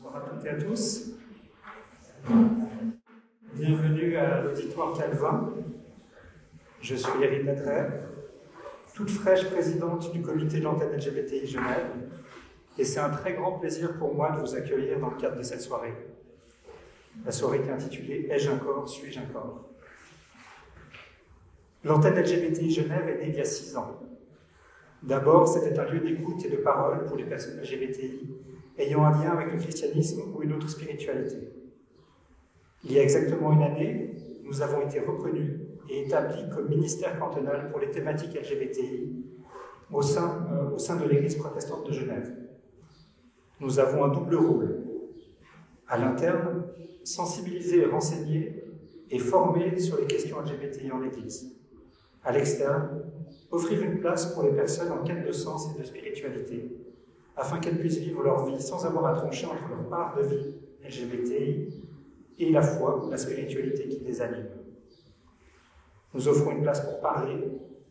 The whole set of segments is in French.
Bonsoir à toutes et à tous. Bienvenue à l'auditoire Calvin. Je suis Eric Ladret, toute fraîche présidente du comité de l'antenne LGBTI Genève, et c'est un très grand plaisir pour moi de vous accueillir dans le cadre de cette soirée. La soirée qui est intitulée « Ai-je un corps? Suis-je un corps ?» L'antenne LGBTI Genève est née il y a 6 ans. D'abord, c'était un lieu d'écoute et de parole pour les personnes LGBTI ayant un lien avec le christianisme ou une autre spiritualité. Il y a exactement une année, nous avons été reconnus et établis comme ministère cantonal pour les thématiques LGBTI au sein de l'Église protestante de Genève. Nous avons un double rôle. À l'interne, sensibiliser et renseigner et former sur les questions LGBTI en Église. À l'externe, offrir une place pour les personnes en quête de sens et de spiritualité, afin qu'elles puissent vivre leur vie sans avoir à trancher entre leur part de vie LGBTI et la foi ou la spiritualité qui les anime. Nous offrons une place pour parler,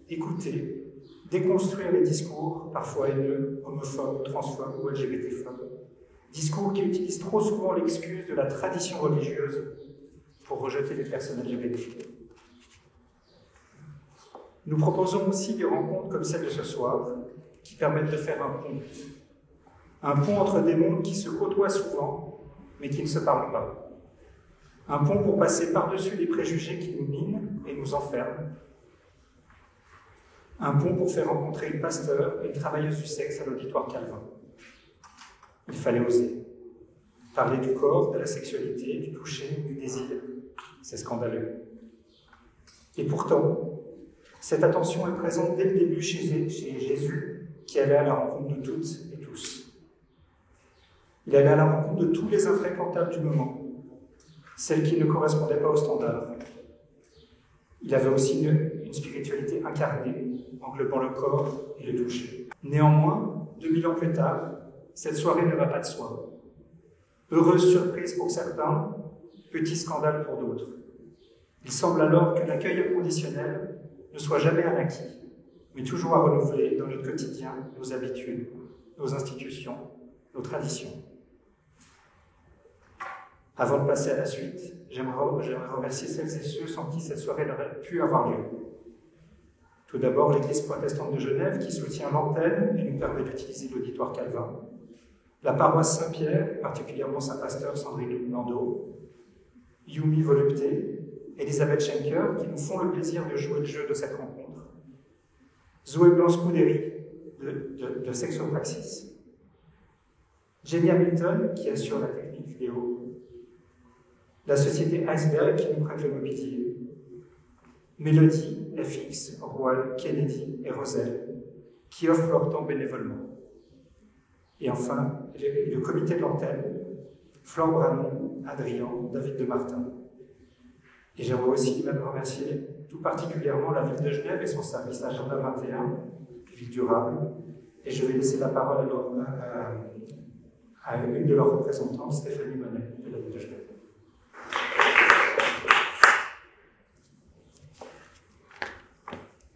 écouter, déconstruire les discours, parfois haineux, homophobes, transphobes ou LGBT-phobes, discours qui utilisent trop souvent l'excuse de la tradition religieuse pour rejeter les personnes LGBT. Nous proposons aussi des rencontres comme celle de ce soir, qui permettent de faire un pont. Un pont entre des mondes qui se côtoient souvent, mais qui ne se parlent pas. Un pont pour passer par-dessus les préjugés qui nous minent et nous enferment. Un pont pour faire rencontrer une pasteur et une travailleuse du sexe à l'auditoire Calvin. Il fallait oser. Parler du corps, de la sexualité, du toucher, du désir, c'est scandaleux. Et pourtant, cette attention est présente dès le début chez Jésus, qui allait à la rencontre de toutes et tous. Il allait à la rencontre de tous les infréquentables du moment, celles qui ne correspondaient pas aux standards. Il avait aussi une spiritualité incarnée, englobant le corps et le toucher. Néanmoins, 2000 ans plus tard, cette soirée ne va pas de soi. Heureuse surprise pour certains, petit scandale pour d'autres. Il semble alors que l'accueil inconditionnel ne soit jamais un acquis, mais toujours à renouveler dans notre quotidien, nos habitudes, nos institutions, nos traditions. Avant de passer à la suite, j'aimerais remercier celles et ceux sans qui cette soirée n'aurait pu avoir lieu. Tout d'abord, l'Église protestante de Genève qui soutient l'antenne et nous permet d'utiliser l'auditoire Calvin. La paroisse Saint-Pierre, particulièrement sa pasteur Sandrine Landau. Yumi Volupté, Elisabeth Schenker, qui nous font le plaisir de jouer le jeu de cette rencontre. Zoé Blanche-Coudéry, de Sexopraxis. Jenny Hamilton, qui assure la technique vidéo. La société Iceberg, qui nous prête le mobilier. Mélodie, FX, Royal, Kennedy et Roselle, qui offrent leur temps bénévolement. Et enfin, le comité de l'antenne, Flore Branon, Adrien, David de Martin. Et j'aimerais aussi même remercier tout particulièrement la ville de Genève et son service Agenda 21, ville durable. Et je vais laisser la parole à une de leurs représentantes, Stéphanie Monet, de la ville de Genève.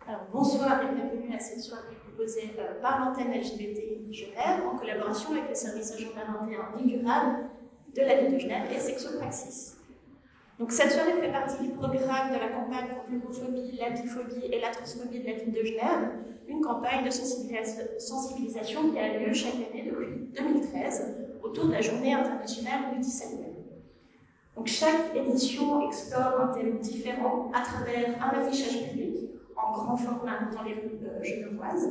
Alors, bonsoir et bienvenue à cette soirée proposée par l'antenne LGBTI Genève en collaboration avec le service Agenda 21 Ville durable de la ville de Genève et Sexopraxis. Donc, cette soirée fait partie du programme de la campagne contre l'homophobie, la biphobie et la transphobie de la ville de Genève, une campagne de sensibilisation qui a lieu chaque année depuis 2013 autour de la Journée internationale multiséxuelle. Donc, chaque édition explore un thème différent à travers un affichage public en grand format dans les rues genevoises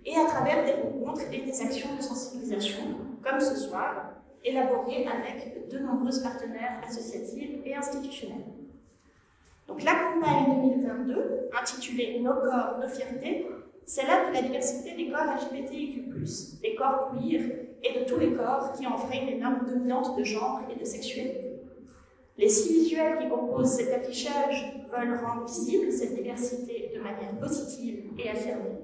et à travers des rencontres et des actions de sensibilisation, comme ce soir, élaborées avec de nombreux partenaires associatifs et institutionnels. Donc la campagne 2022, intitulée « Nos corps, nos fiertés », célèbre la diversité des corps LGBTIQ+, des corps queer et de tous les corps qui enfreignent les normes dominantes de genre et de sexualité. Les 6 visuels qui composent cet affichage veulent rendre visible cette diversité de manière positive et affirmée,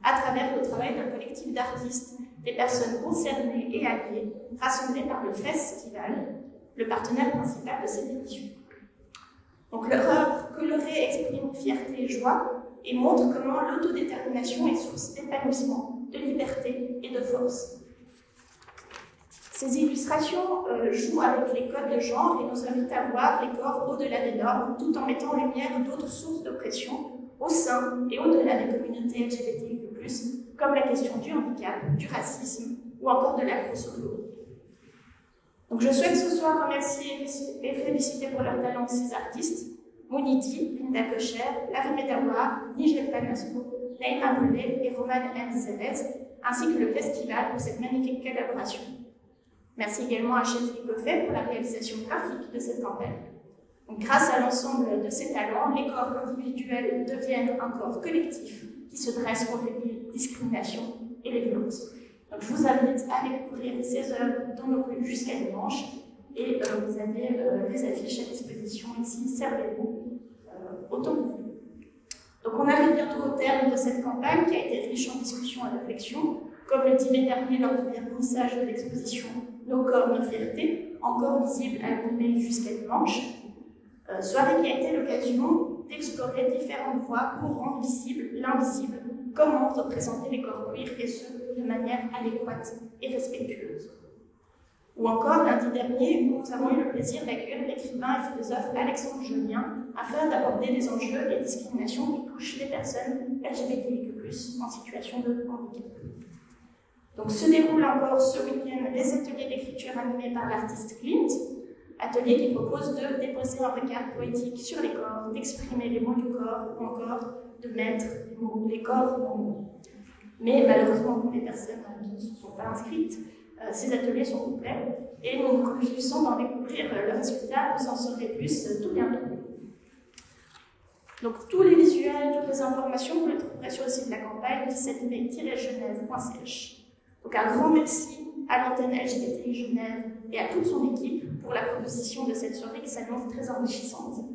à travers le travail d'un collectif d'artistes, des personnes concernées et alliées, rassemblées par le Festival, le partenaire principal de cette édition. Donc leur œuvre colorée exprime fierté et joie et montre comment l'autodétermination est source d'épanouissement, de liberté et de force. Ces illustrations jouent avec les codes de genre et nous invitent à voir les corps au-delà des normes, tout en mettant en lumière d'autres sources d'oppression au sein et au-delà des communautés LGBTQ+, comme la question du handicap, du racisme ou encore de la grossophobie. Donc je souhaite ce soir remercier et féliciter pour leur talent ces artistes, Mouniti, Linda Kocher, Larry Medawar, Nigel Panasco, Naïma Mollet et Roman M. Zelez, ainsi que le festival pour cette magnifique collaboration. Merci également à Chelsea Goffet pour la réalisation graphique de cette campagne. Donc, grâce à l'ensemble de ces talents, les corps individuels deviennent un corps collectif qui se dresse contre les discriminations et les violences. Donc, je vous invite à découvrir ces œuvres dans nos rues jusqu'à dimanche et vous avez des affiches à disposition ici, servez-vous autant que vous. Donc on arrive bientôt au terme de cette campagne qui a été riche en discussions et réflexions, comme le 10 mai dernier lors du vernissage de l'exposition Nos corps, nos fiertés, encore visible à l'année jusqu'à dimanche. Soirée qui a été l'occasion d'explorer différentes voies pour rendre visible l'invisible, comment représenter les corps queer et ce, de manière adéquate et respectueuse. Ou encore, lundi dernier, nous avons eu le plaisir d'accueillir l'écrivain et philosophe Alexandre Julien afin d'aborder les enjeux et discriminations qui touchent les personnes LGBTIQ+, en situation de handicap. Donc se déroulent encore ce week-end les ateliers d'écriture animés par l'artiste Clint, atelier qui propose de déposer un regard poétique sur les corps, d'exprimer les mots du corps ou encore de mettre les corps en mots. Mais malheureusement pour les personnes qui ne se sont pas inscrites, ces ateliers sont complets et nous nous réjouissons d'en découvrir le résultat. Vous en saurez plus tout bientôt. Donc tous les visuels, toutes les informations, vous les trouverez sur le site de la campagne 17mai-genève.ch. Donc un grand merci à l'antenne LGBTI Genève et à toute son équipe pour la proposition de cette soirée qui s'annonce très enrichissante.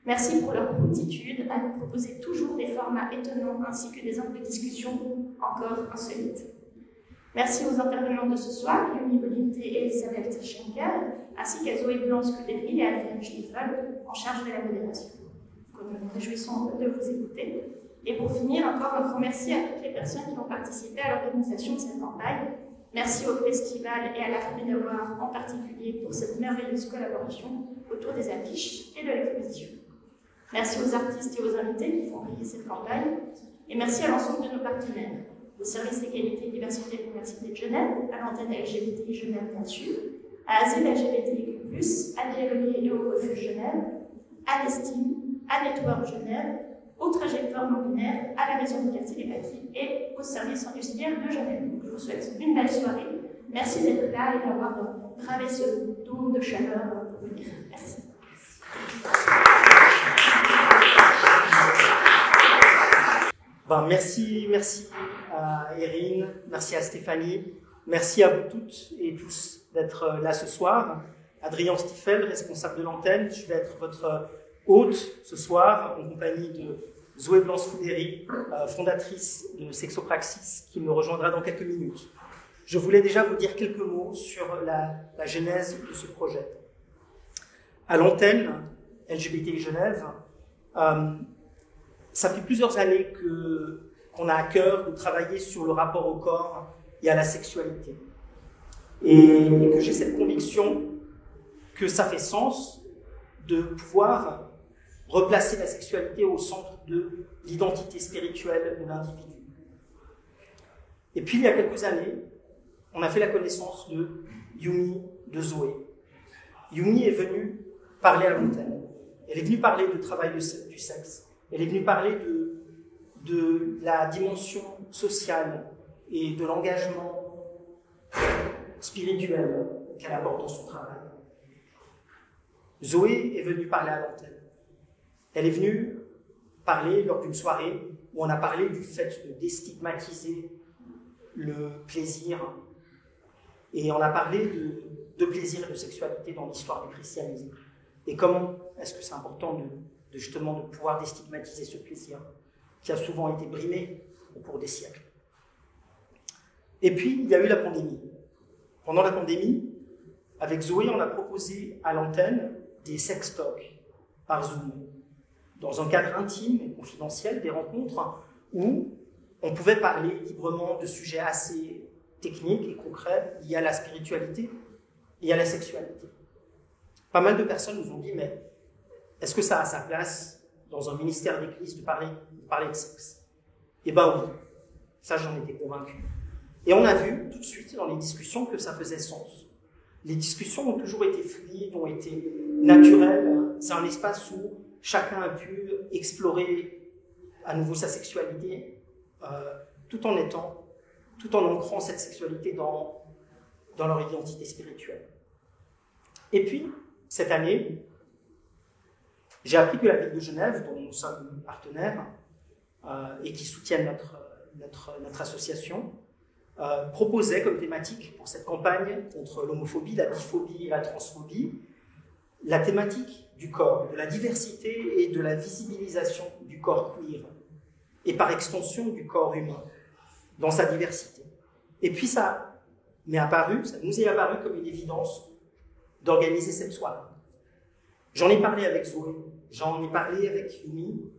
Merci pour leur promptitude à nous proposer toujours des formats étonnants ainsi que des angles de discussion encore insolites. Merci aux intervenants de ce soir, Yumi Bolité et Elisabeth Schenker, ainsi qu'à Zoé Blanc-Scuderi et Adrienne Stiefel, en charge de la modération. Nous nous réjouissons de vous écouter. Et pour finir, encore un grand merci à toutes les personnes qui ont participé à l'organisation de cette campagne. Merci au festival et à l'Armée Medawar en particulier pour cette merveilleuse collaboration autour des affiches et de l'exposition. Merci aux artistes et aux invités qui font briller cette campagne. Et merci à l'ensemble de nos partenaires. Au service Égalité et Diversité de l'Université de Genève, à l'antenne LGBTI Genève bien sûr, à Asile LGBTIQ+, à Dialoguer et au Refuge Genève, à l'Estime, à Network Genève, aux trajectoires non binaires, à la Maison du quartier des Paquis et au service industriel de Genève. Donc, je vous souhaite une belle soirée. Merci d'être là et d'avoir bravé ce dôme de chaleur pour venir. Merci. Merci à Erin, merci à Stéphanie, merci à vous toutes et tous d'être là ce soir. Adrien Stiefel, responsable de l'antenne, je vais être votre hôte ce soir en compagnie de Zoé Blanc-Scuderi, fondatrice de Sexopraxis, qui me rejoindra dans quelques minutes. Je voulais déjà vous dire quelques mots sur la genèse de ce projet. À l'antenne LGBTI Genève, ça fait plusieurs années qu'on a à cœur de travailler sur le rapport au corps et à la sexualité. Et que j'ai cette conviction que ça fait sens de pouvoir replacer la sexualité au centre de l'identité spirituelle de l'individu. Et puis, il y a quelques années, on a fait la connaissance de Yumi, de Zoé. Yumi est venue parler à l'antenne. Elle est venue parler du travail du sexe. Elle est venue parler de la dimension sociale et de l'engagement spirituel qu'elle apporte dans son travail. Zoé est venue parler à l'antenne. Elle est venue parler lors d'une soirée où on a parlé du fait de déstigmatiser le plaisir et on a parlé de plaisir et de sexualité dans l'histoire du christianisme. Et comment est-ce que c'est important justement de pouvoir déstigmatiser ce plaisir qui a souvent été brimé au cours des siècles. Et puis, il y a eu la pandémie. Pendant la pandémie, avec Zoé, on a proposé à l'antenne des sex talks par Zoom, dans un cadre intime et confidentiel, des rencontres où on pouvait parler librement de sujets assez techniques et concrets liés à la spiritualité et à la sexualité. Pas mal de personnes nous ont dit, mais est-ce que ça a sa place dans un ministère d'église de parler de sexe? Eh bien oui, ça j'en étais convaincu. Et on a vu tout de suite dans les discussions que ça faisait sens. Les discussions ont toujours été fluides, ont été naturelles. C'est un espace où chacun a pu explorer à nouveau sa sexualité, tout en ancrant cette sexualité dans leur identité spirituelle. Et puis, cette année, j'ai appris que la ville de Genève, dont nous sommes partenaires et qui soutiennent notre association, proposait comme thématique pour cette campagne contre l'homophobie, la biphobie et la transphobie, la thématique du corps, de la diversité et de la visibilisation du corps queer, et par extension du corps humain, dans sa diversité. Et puis ça nous est apparu comme une évidence d'organiser cette soirée. J'en ai parlé avec Zoé, j'en ai parlé avec Yumi,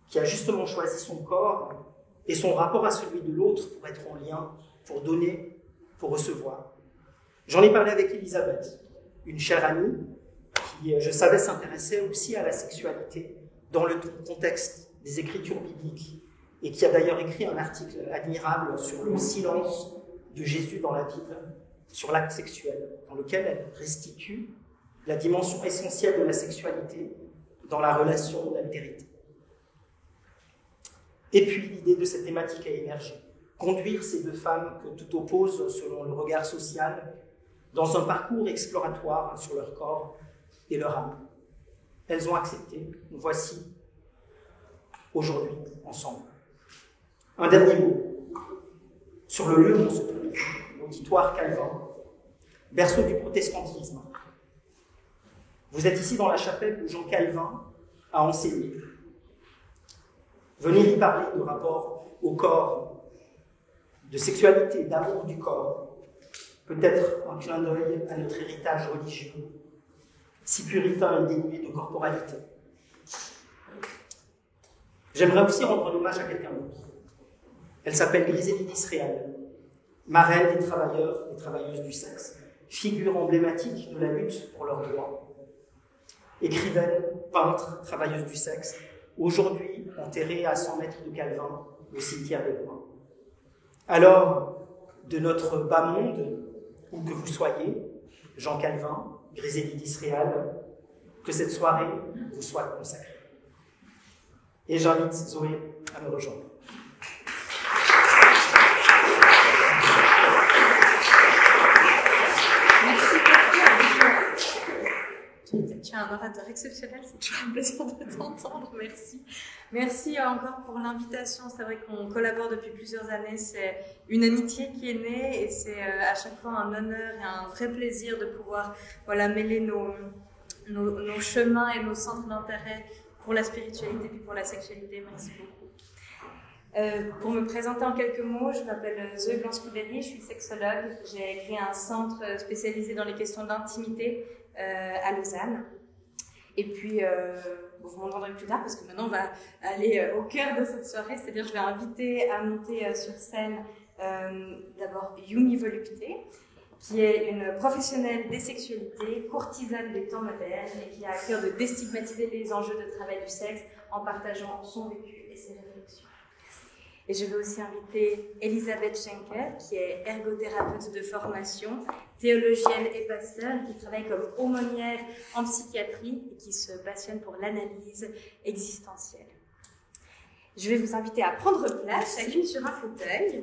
qui a justement choisi son corps et son rapport à celui de l'autre pour être en lien, pour donner, pour recevoir. J'en ai parlé avec Elisabeth, une chère amie qui, je savais, s'intéressait aussi à la sexualité dans le contexte des écritures bibliques et qui a d'ailleurs écrit un article admirable sur le silence de Jésus dans la Bible, sur l'acte sexuel, dans lequel elle restitue la dimension essentielle de la sexualité dans la relation d'altérité. Et puis l'idée de cette thématique a émergé. Conduire ces deux femmes que tout oppose selon le regard social dans un parcours exploratoire sur leur corps et leur âme. Elles ont accepté. Nous voici aujourd'hui ensemble. Un dernier mot sur le lieu où on se trouve, l'auditoire Calvin, berceau du protestantisme. Vous êtes ici dans la chapelle où Jean Calvin a enseigné. Venez y parler de rapport au corps, de sexualité, d'amour du corps, peut-être un clin d'œil à notre héritage religieux, si puritain et dénué de corporalité. J'aimerais aussi rendre un hommage à quelqu'un d'autre. Elle s'appelle Grisélie d'Israël, marraine des travailleurs et travailleuses du sexe, figure emblématique de la lutte pour leurs droits. Écrivaine, peintre, travailleuse du sexe, aujourd'hui enterrée à 100 mètres de Calvin, au cimetière des Bois. Alors, de notre bas monde, où que vous soyez, Jean Calvin, Grisélie d'Israël, que cette soirée vous soit consacrée. Et j'invite Zoé à me rejoindre. Merci beaucoup. Tu es un orateur exceptionnel, c'est toujours un plaisir de t'entendre, merci. Merci encore pour l'invitation, c'est vrai qu'on collabore depuis plusieurs années, c'est une amitié qui est née et c'est à chaque fois un honneur et un vrai plaisir de pouvoir mêler nos chemins et nos centres d'intérêt pour la spiritualité et pour la sexualité. Merci beaucoup. Pour me présenter en quelques mots, je m'appelle Zoé Blanc-Scudery, je suis sexologue. J'ai créé un centre spécialisé dans les questions d'intimité à Lausanne. Et puis, vous m'entendrez plus tard parce que maintenant on va aller au cœur de cette soirée, c'est-à-dire je vais inviter à monter sur scène d'abord Yumi Volupté, qui est une professionnelle des sexualités, courtisane des temps modernes et qui a à cœur de déstigmatiser les enjeux de travail du sexe en partageant son vécu et ses réflexions. Et je vais aussi inviter Elisabeth Schenker, qui est ergothérapeute de formation, théologienne et pasteur, qui travaille comme aumônière en psychiatrie et qui se passionne pour l'analyse existentielle. Je vais vous inviter à prendre place, chacune sur un fauteuil.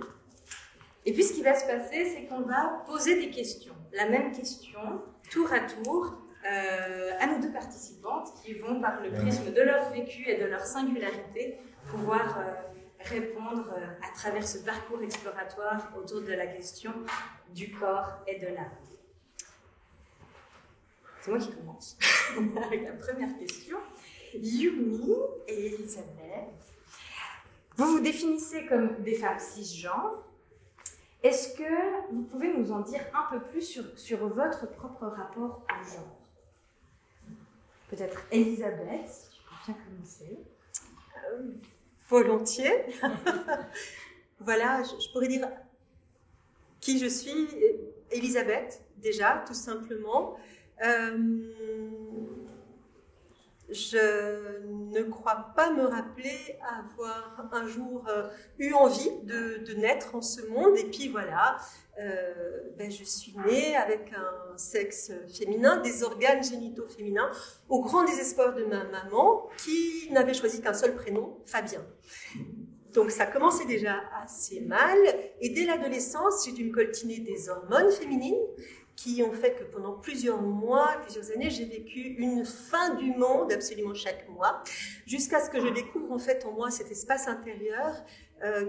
Et puis ce qui va se passer, c'est qu'on va poser des questions. La même question, tour à tour, à nos deux participantes qui vont, par le prisme de leur vécu et de leur singularité, pouvoir répondre à travers ce parcours exploratoire autour de la question du corps et de l'âme. C'est moi qui commence avec la première question. Yumi et Elisabeth, vous vous définissez comme des femmes cisgenres. Est-ce que vous pouvez nous en dire un peu plus sur votre propre rapport au genre? Peut-être Elisabeth, si tu peux bien commencer. Volontiers. Voilà, je pourrais dire Qui je suis? Elisabeth, déjà, tout simplement. Je ne crois pas me rappeler avoir un jour eu envie de naître en ce monde. Et puis voilà, je suis née avec un sexe féminin, des organes génitaux féminins, au grand désespoir de ma maman, qui n'avait choisi qu'un seul prénom, Fabien. Donc ça commençait déjà assez mal. Et dès l'adolescence, j'ai dû me coltiner des hormones féminines, qui ont fait que pendant plusieurs mois, plusieurs années, j'ai vécu une fin du monde absolument chaque mois, jusqu'à ce que je découvre en fait en moi cet espace intérieur,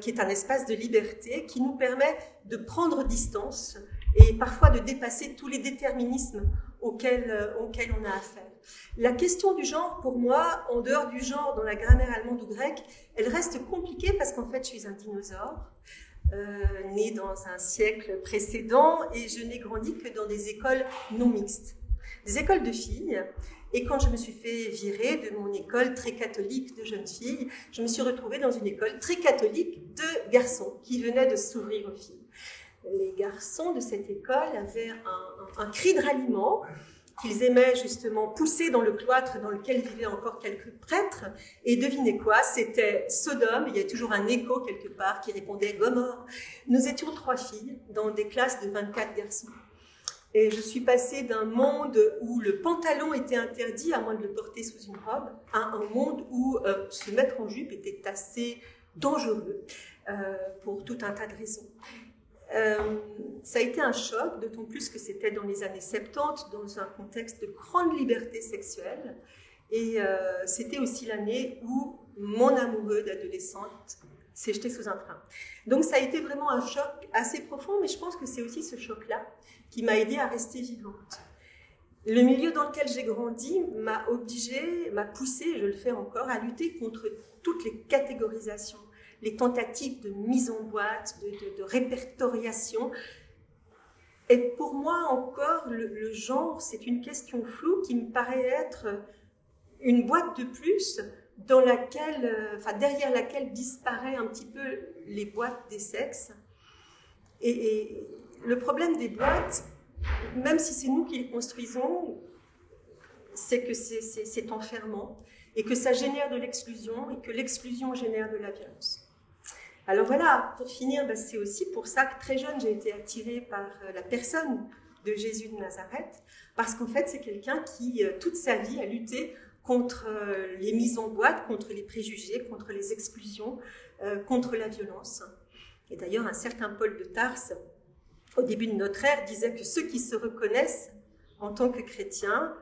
qui est un espace de liberté, qui nous permet de prendre distance et parfois de dépasser tous les déterminismes auxquels on a affaire. La question du genre, pour moi, en dehors du genre dans la grammaire allemande ou grecque, elle reste compliquée parce qu'en fait, je suis un dinosaure. Née dans un siècle précédent, et je n'ai grandi que dans des écoles non mixtes, des écoles de filles. Et quand je me suis fait virer de mon école très catholique de jeunes filles, je me suis retrouvée dans une école très catholique de garçons qui venaient de s'ouvrir aux filles. Les garçons de cette école avaient un cri de ralliement qu'ils aimaient justement pousser dans le cloître dans lequel vivaient encore quelques prêtres. Et devinez quoi, c'était Sodome, il y a toujours un écho quelque part qui répondait Gomorrhe. Nous étions 3 filles dans des classes de 24 garçons. Et je suis passée d'un monde où le pantalon était interdit, à moins de le porter sous une robe, à un monde où se mettre en jupe était assez dangereux pour tout un tas de raisons. Ça a été un choc, d'autant plus que c'était dans les années 70, dans un contexte de grande liberté sexuelle. Et c'était aussi l'année où mon amoureux d'adolescente s'est jeté sous un train. Donc ça a été vraiment un choc assez profond, mais je pense que c'est aussi ce choc-là qui m'a aidée à rester vivante. Le milieu dans lequel j'ai grandi m'a obligée, m'a poussée, et je le fais encore, à lutter contre toutes les catégorisations, les tentatives de mise en boîte, de répertoriation. Et pour moi encore, le genre, c'est une question floue qui me paraît être une boîte de plus dans laquelle, derrière laquelle disparaît un petit peu les boîtes des sexes. Et le problème des boîtes, même si c'est nous qui les construisons, c'est que c'est enfermant et que ça génère de l'exclusion et que l'exclusion génère de la violence. Alors voilà, pour finir, c'est aussi pour ça que très jeune, j'ai été attirée par la personne de Jésus de Nazareth, parce qu'en fait, c'est quelqu'un qui, toute sa vie, a lutté contre les mises en boîte, contre les préjugés, contre les exclusions, contre la violence. Et d'ailleurs, un certain Paul de Tarse, au début de notre ère, disait que ceux qui se reconnaissent en tant que chrétiens,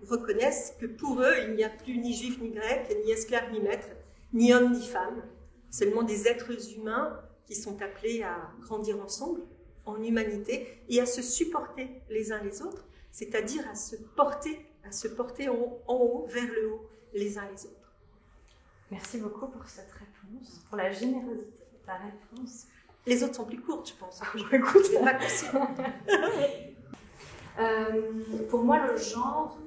reconnaissent que pour eux, il n'y a plus ni juif ni grec, ni esclave ni maître, ni homme ni femme, seulement des êtres humains qui sont appelés à grandir ensemble, en humanité, et à se supporter les uns les autres, c'est-à-dire à se porter en haut, vers le haut, les uns les autres. Merci beaucoup pour cette réponse, pour la générosité de ta réponse. Les autres sont plus courtes, je pense. Écoute, pour moi, le genre,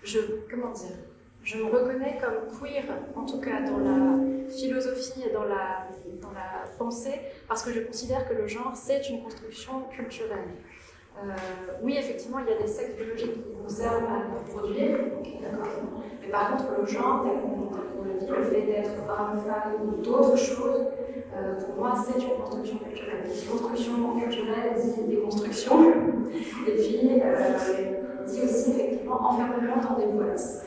je me reconnais comme queer, en tout cas dans la philosophie et dans la pensée, parce que je considère que le genre, c'est une construction culturelle. Oui, effectivement, il y a des sexes biologiques qui nous servent à nous produire, okay, d'accord. Mais par contre, le genre, tel qu'on le dit, le fait d'être homme, femme ou d'autres choses, pour moi, c'est une construction culturelle. Construction culturelle dit déconstruction, et puis dit aussi effectivement enfermement dans des boîtes.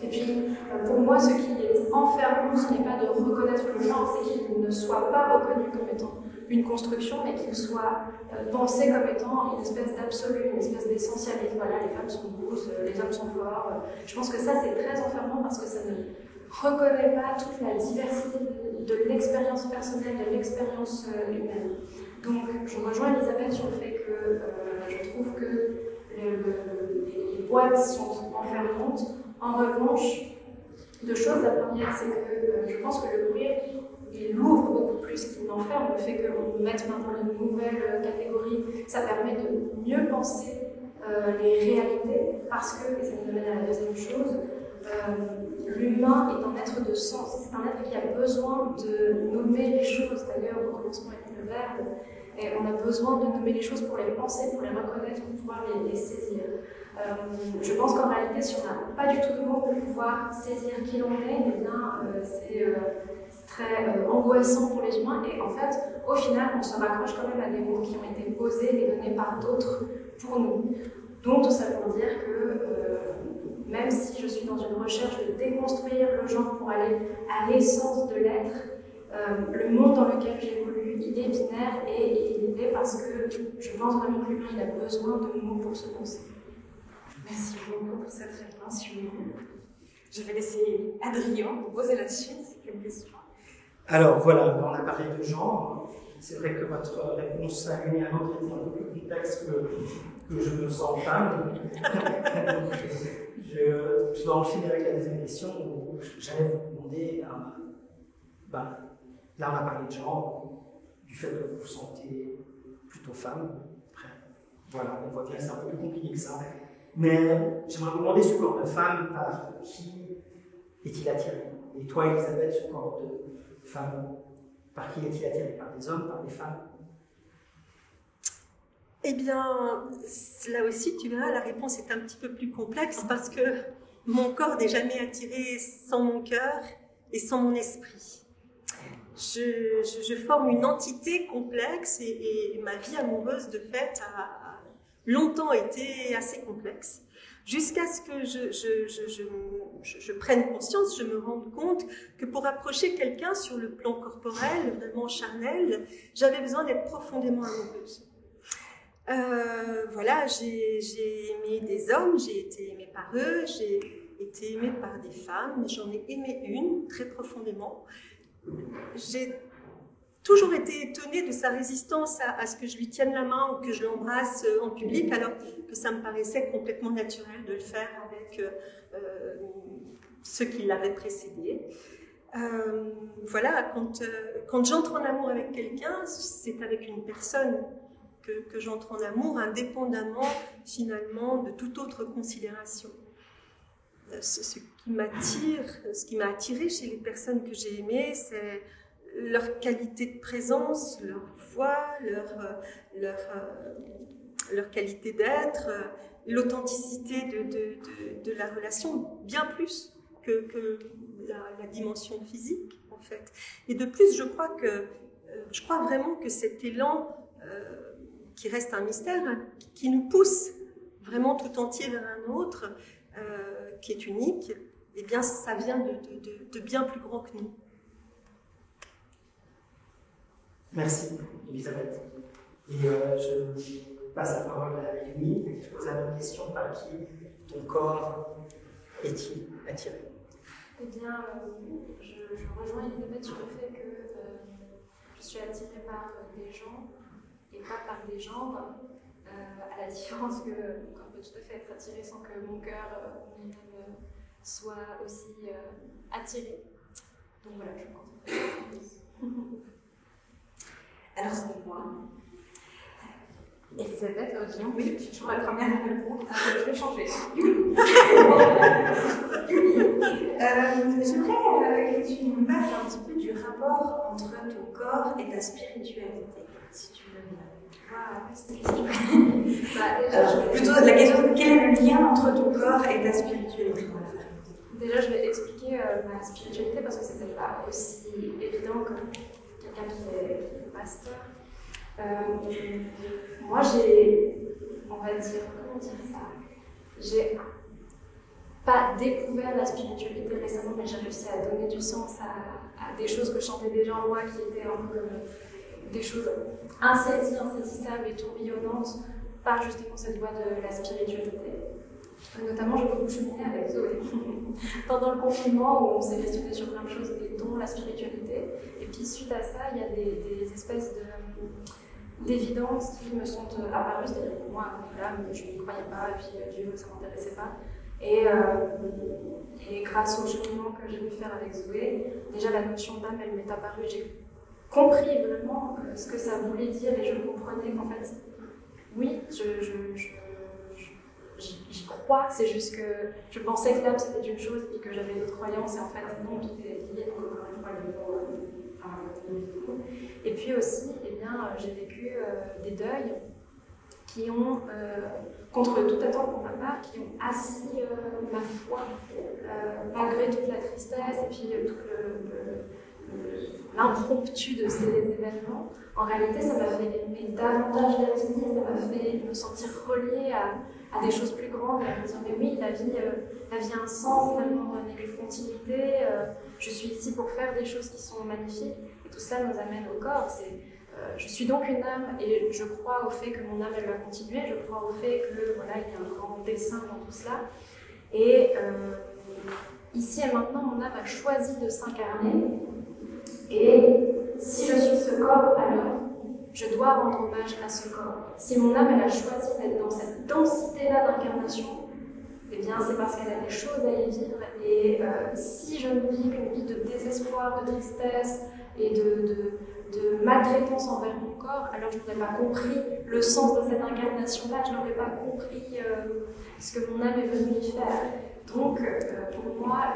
Et puis, pour moi, ce qui est enfermant, ce n'est pas de reconnaître le genre, c'est qu'il ne soit pas reconnu comme étant une construction, mais qu'il soit pensé comme étant une espèce d'absolu, une espèce d'essentialisme. Voilà, les femmes sont grosses, les hommes sont forts. Je pense que ça, c'est très enfermant parce que ça ne reconnaît pas toute la diversité de l'expérience personnelle, de l'expérience humaine. Donc, je rejoins Elisabeth sur le fait que je trouve que les boîtes sont enfermantes. En revanche, deux choses. La première, c'est que je pense que le queer, il ouvre beaucoup plus qu'il n'enferme. Le fait qu'on mette maintenant une nouvelle catégorie, ça permet de mieux penser les réalités, parce que, et ça nous amène à la deuxième chose, l'humain est un être de sens, c'est un être qui a besoin de nommer les choses. D'ailleurs, au commencement avec le verbe, et on a besoin de nommer les choses pour les penser, pour les reconnaître, pour pouvoir les saisir. Je pense qu'en réalité, si on n'a pas du tout de mots pour pouvoir saisir qui l'on est, eh bien, c'est très angoissant pour les humains. Et en fait, au final, on se raccroche quand même à des mots qui ont été posés et donnés par d'autres pour nous. Donc, tout ça pour dire que même si je suis dans une recherche de déconstruire le genre pour aller à l'essence de l'être, le monde dans lequel j'évolue, il est binaire et équilibré parce que je pense vraiment que l'humain a besoin de mots pour se penser. Merci beaucoup pour cette réponse. Je vais laisser Adrien vous poser la suite. Quelle question? Alors voilà, on a parlé de genre. C'est vrai que votre réponse à l'une et à l'autre est un peu plus complexe que je me sens femme. Je dois enchaîner avec la deuxième question où j'allais vous demander, là on a parlé de genre, du fait que vous vous sentez plutôt femme. Après, voilà, on voit bien que c'est un peu plus compliqué que ça. Mais j'aimerais vous demander ce corps de femme, par qui est-il attiré? Et toi, Elisabeth, ce corps de femme, par qui est-il attiré? Par des hommes, par des femmes? Eh bien, là aussi, tu verras, la réponse est un petit peu plus complexe parce que mon corps n'est jamais attiré sans mon cœur et sans mon esprit. Je forme une entité complexe et ma vie amoureuse, de fait, a longtemps été assez complexe, jusqu'à ce que je prenne conscience, je me rende compte que pour approcher quelqu'un sur le plan corporel, vraiment charnel, j'avais besoin d'être profondément amoureuse. Voilà, j'ai aimé des hommes, j'ai été aimée par eux, j'ai été aimée par des femmes, mais j'en ai aimé une très profondément. J'ai toujours été étonnée de sa résistance à ce que je lui tienne la main ou que je l'embrasse en public, alors que ça me paraissait complètement naturel de le faire avec ceux qui l'avaient précédé. Voilà, quand j'entre en amour avec quelqu'un, c'est avec une personne que j'entre en amour, indépendamment finalement de toute autre considération. Ce qui m'a attiré chez les personnes que j'ai aimées, c'est leur qualité de présence, leur voix, leur qualité d'être, l'authenticité de la relation, bien plus que la dimension physique, en fait. Et de plus, je crois vraiment que cet élan, qui reste un mystère, qui nous pousse vraiment tout entier vers un autre, qui est unique, eh bien, ça vient de bien plus grand que nous. Merci, Elisabeth. Et je passe la parole à Émilie. Je pose la même question. Par qui ton corps est-il attiré? Eh bien, je rejoins Elisabeth sur le fait que je suis attirée par des gens et pas par des genres, à la différence que on peut tout à fait être attiré sans que mon cœur, mon âme soit aussi attiré. Donc voilà, je pense. Alors c'est moi. Elisabeth, oui, je suis toujours la première à répondre. Je vais changer. J'aimerais que tu nous parles un petit peu du rapport entre ton corps et ta spiritualité, si tu veux bien. Plutôt la question, quel est le lien entre ton corps et ta spiritualité? Déjà, je vais expliquer ma spiritualité parce que c'était pas aussi évident que quelqu'un qui est pasteur. Moi, on va dire, comment dire ça? J'ai pas découvert la spiritualité récemment, mais j'ai réussi à donner du sens à des choses que je sentais déjà en moi qui étaient un peu des choses insaisissables et tourbillonnantes par justement cette voie de la spiritualité. Notamment, j'ai beaucoup cheminé avec Zoé pendant le confinement où on s'est questionné sur plein de choses, dont la spiritualité. Et puis, suite à ça, il y a des espèces d'évidences qui me sont apparues. C'est-à-dire que moi, là, je n'y croyais pas, et puis Dieu, ça ne m'intéressait pas. Et grâce au cheminement que j'ai pu faire avec Zoé, déjà la notion d'âme, elle m'est apparue. J'ai compris vraiment ce que ça voulait dire et je comprenais qu'en fait, oui, j'y crois, c'est juste que je pensais que l'âme c'était une chose et que j'avais d'autres croyances, et en fait non, tout est lié, donc encore une fois, et puis aussi, eh bien, j'ai vécu des deuils qui ont, contre toute attente pour ma part, qui ont assis ma foi, malgré toute la tristesse et puis tout l'impromptu de ces événements. En réalité, ça m'a fait aimer davantage la vie, ça m'a fait me sentir reliée à des choses plus grandes, et à me dire, mais oui, la vie a un sens, l'amour n'est qu'une continuité, je suis ici pour faire des choses qui sont magnifiques, et tout cela nous amène au corps. Je suis donc une âme, et je crois au fait que mon âme, elle va continuer, je crois au fait que, voilà, il y a un grand dessein dans tout cela, et ici et maintenant, mon âme a choisi de s'incarner, et si je suis ce corps, alors je dois rendre hommage à ce corps. Si mon âme, elle a choisi d'être dans cette densité-là d'incarnation, eh bien, c'est parce qu'elle a des choses à y vivre, et si je ne vis qu'une vie de désespoir, de tristesse, et de maltraitance envers mon corps, alors je n'aurais pas compris le sens de cette incarnation-là, je n'aurais pas compris ce que mon âme est venue y faire. Donc, pour moi,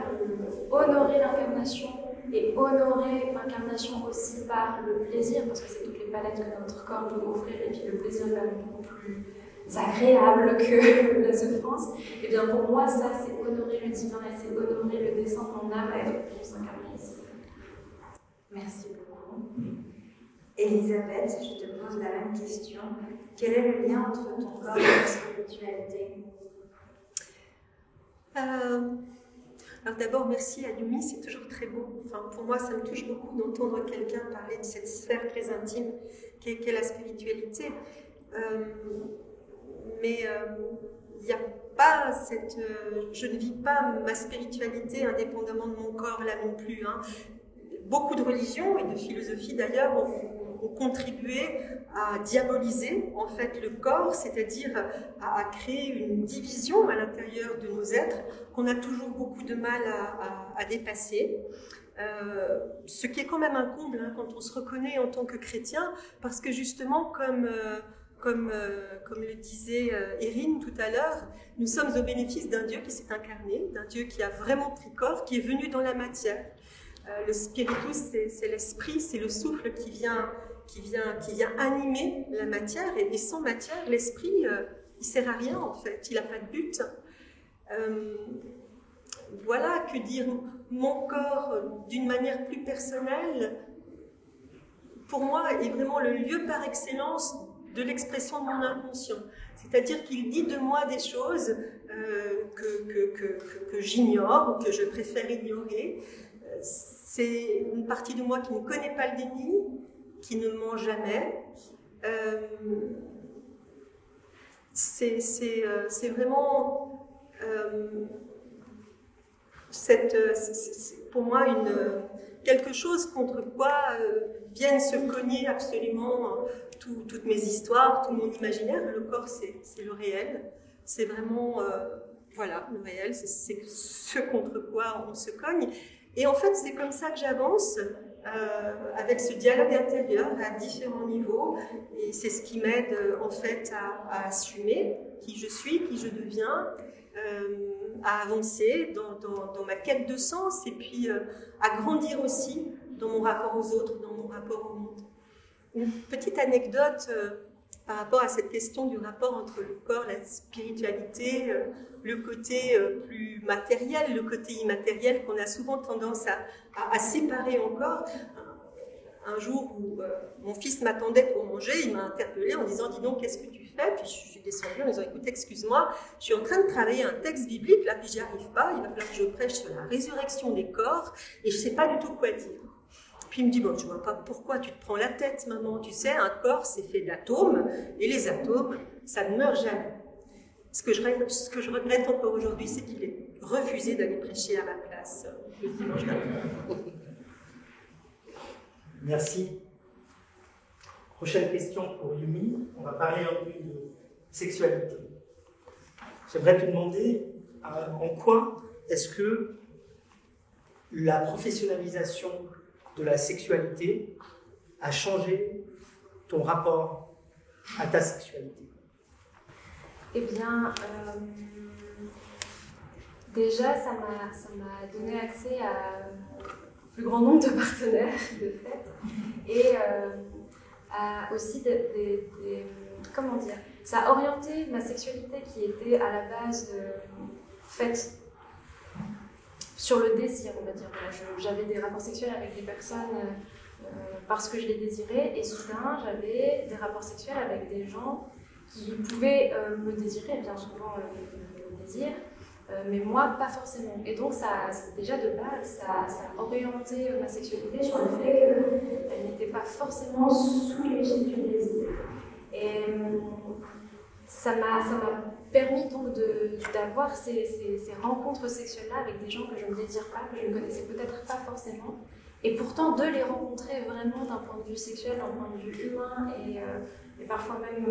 honorer l'incarnation et honorer l'incarnation aussi par le plaisir, parce que c'est toutes les palettes que notre corps peut offrir, et puis le plaisir est beaucoup plus agréable que la souffrance, et bien pour moi, ça, c'est honorer le divin et c'est honorer le dessein de mon âme à être plus incarné ici. Merci beaucoup. Elisabeth, je te pose la même question. Quel est le lien entre ton corps et ta spiritualité? Alors d'abord, merci à Yumi, c'est toujours très beau. Enfin, pour moi, ça me touche beaucoup d'entendre quelqu'un parler de cette sphère très intime qu'est la spiritualité. Mais il n'y a pas cette... je ne vis pas ma spiritualité indépendamment de mon corps là non plus. Hein. Beaucoup de religions et de philosophies d'ailleurs ont contribué à diaboliser en fait le corps, c'est-à-dire à créer une division à l'intérieur de nos êtres qu'on a toujours beaucoup de mal à dépasser. Ce qui est quand même un comble hein, quand on se reconnaît en tant que chrétien, parce que justement, comme le disait Erin tout à l'heure, nous sommes au bénéfice d'un Dieu qui s'est incarné, d'un Dieu qui a vraiment pris corps, qui est venu dans la matière. Le spiritus, c'est l'esprit, c'est le souffle qui vient animer la matière, et sans matière, l'esprit, il ne sert à rien en fait, il n'a pas de but. Voilà, que dire, mon corps d'une manière plus personnelle, pour moi, est vraiment le lieu par excellence de l'expression de mon inconscient. C'est-à-dire qu'il dit de moi des choses que j'ignore ou que je préfère ignorer. C'est une partie de moi qui ne connaît pas le déni, qui ne ment jamais. C'est vraiment pour moi quelque chose contre quoi viennent se cogner absolument toutes mes histoires, tout mon imaginaire. Le corps, c'est le réel. C'est vraiment voilà, le réel, c'est ce contre quoi on se cogne. Et en fait, c'est comme ça que j'avance, avec ce dialogue intérieur à différents niveaux. Et c'est ce qui m'aide en fait à assumer qui je suis, qui je deviens, à avancer dans ma quête de sens, et puis à grandir aussi dans mon rapport aux autres, dans mon rapport au monde. Une petite anecdote par rapport à cette question du rapport entre le corps, la spiritualité, le côté plus matériel, le côté immatériel qu'on a souvent tendance à séparer encore. Un jour où mon fils m'attendait pour manger, il m'a interpellée en disant « Dis donc, qu'est-ce que tu fais ?» Puis je suis descendue en disant « Écoute, excuse-moi, je suis en train de travailler un texte biblique, là, puis j'y arrive pas, il va falloir que je prêche sur la résurrection des corps, et je sais pas du tout quoi dire. » Puis il me dit « Bon, je vois pas pourquoi tu te prends la tête, maman, tu sais, un corps, c'est fait d'atomes, et les atomes, ça ne meurt jamais. » Ce que je regrette encore aujourd'hui, c'est qu'il ait refusé d'aller prêcher à ma place le dimanche dernier. Merci. Prochaine question pour Yumi. On va parler un peu de sexualité. J'aimerais te demander en quoi est-ce que la professionnalisation de la sexualité a changé ton rapport à ta sexualité. Eh bien, déjà, ça m'a donné accès à un plus grand nombre de partenaires, de fait, et aussi comment dire, ça a orienté ma sexualité qui était à la base faite sur le désir, on va dire. J'avais des rapports sexuels avec des personnes parce que je les désirais, et soudain j'avais des rapports sexuels avec des gens qui pouvaient me désirer, bien souvent le désir, mais moi pas forcément. Et donc déjà de base, ça a orienté ma sexualité sur le fait qu'elle n'était pas forcément sous l'égide du désir. Et ça m'a permis donc d'avoir ces rencontres sexuelles-là avec des gens que je ne désire pas, que je ne connaissais peut-être pas forcément, et pourtant de les rencontrer vraiment d'un point de vue sexuel, d'un point de vue humain, et parfois même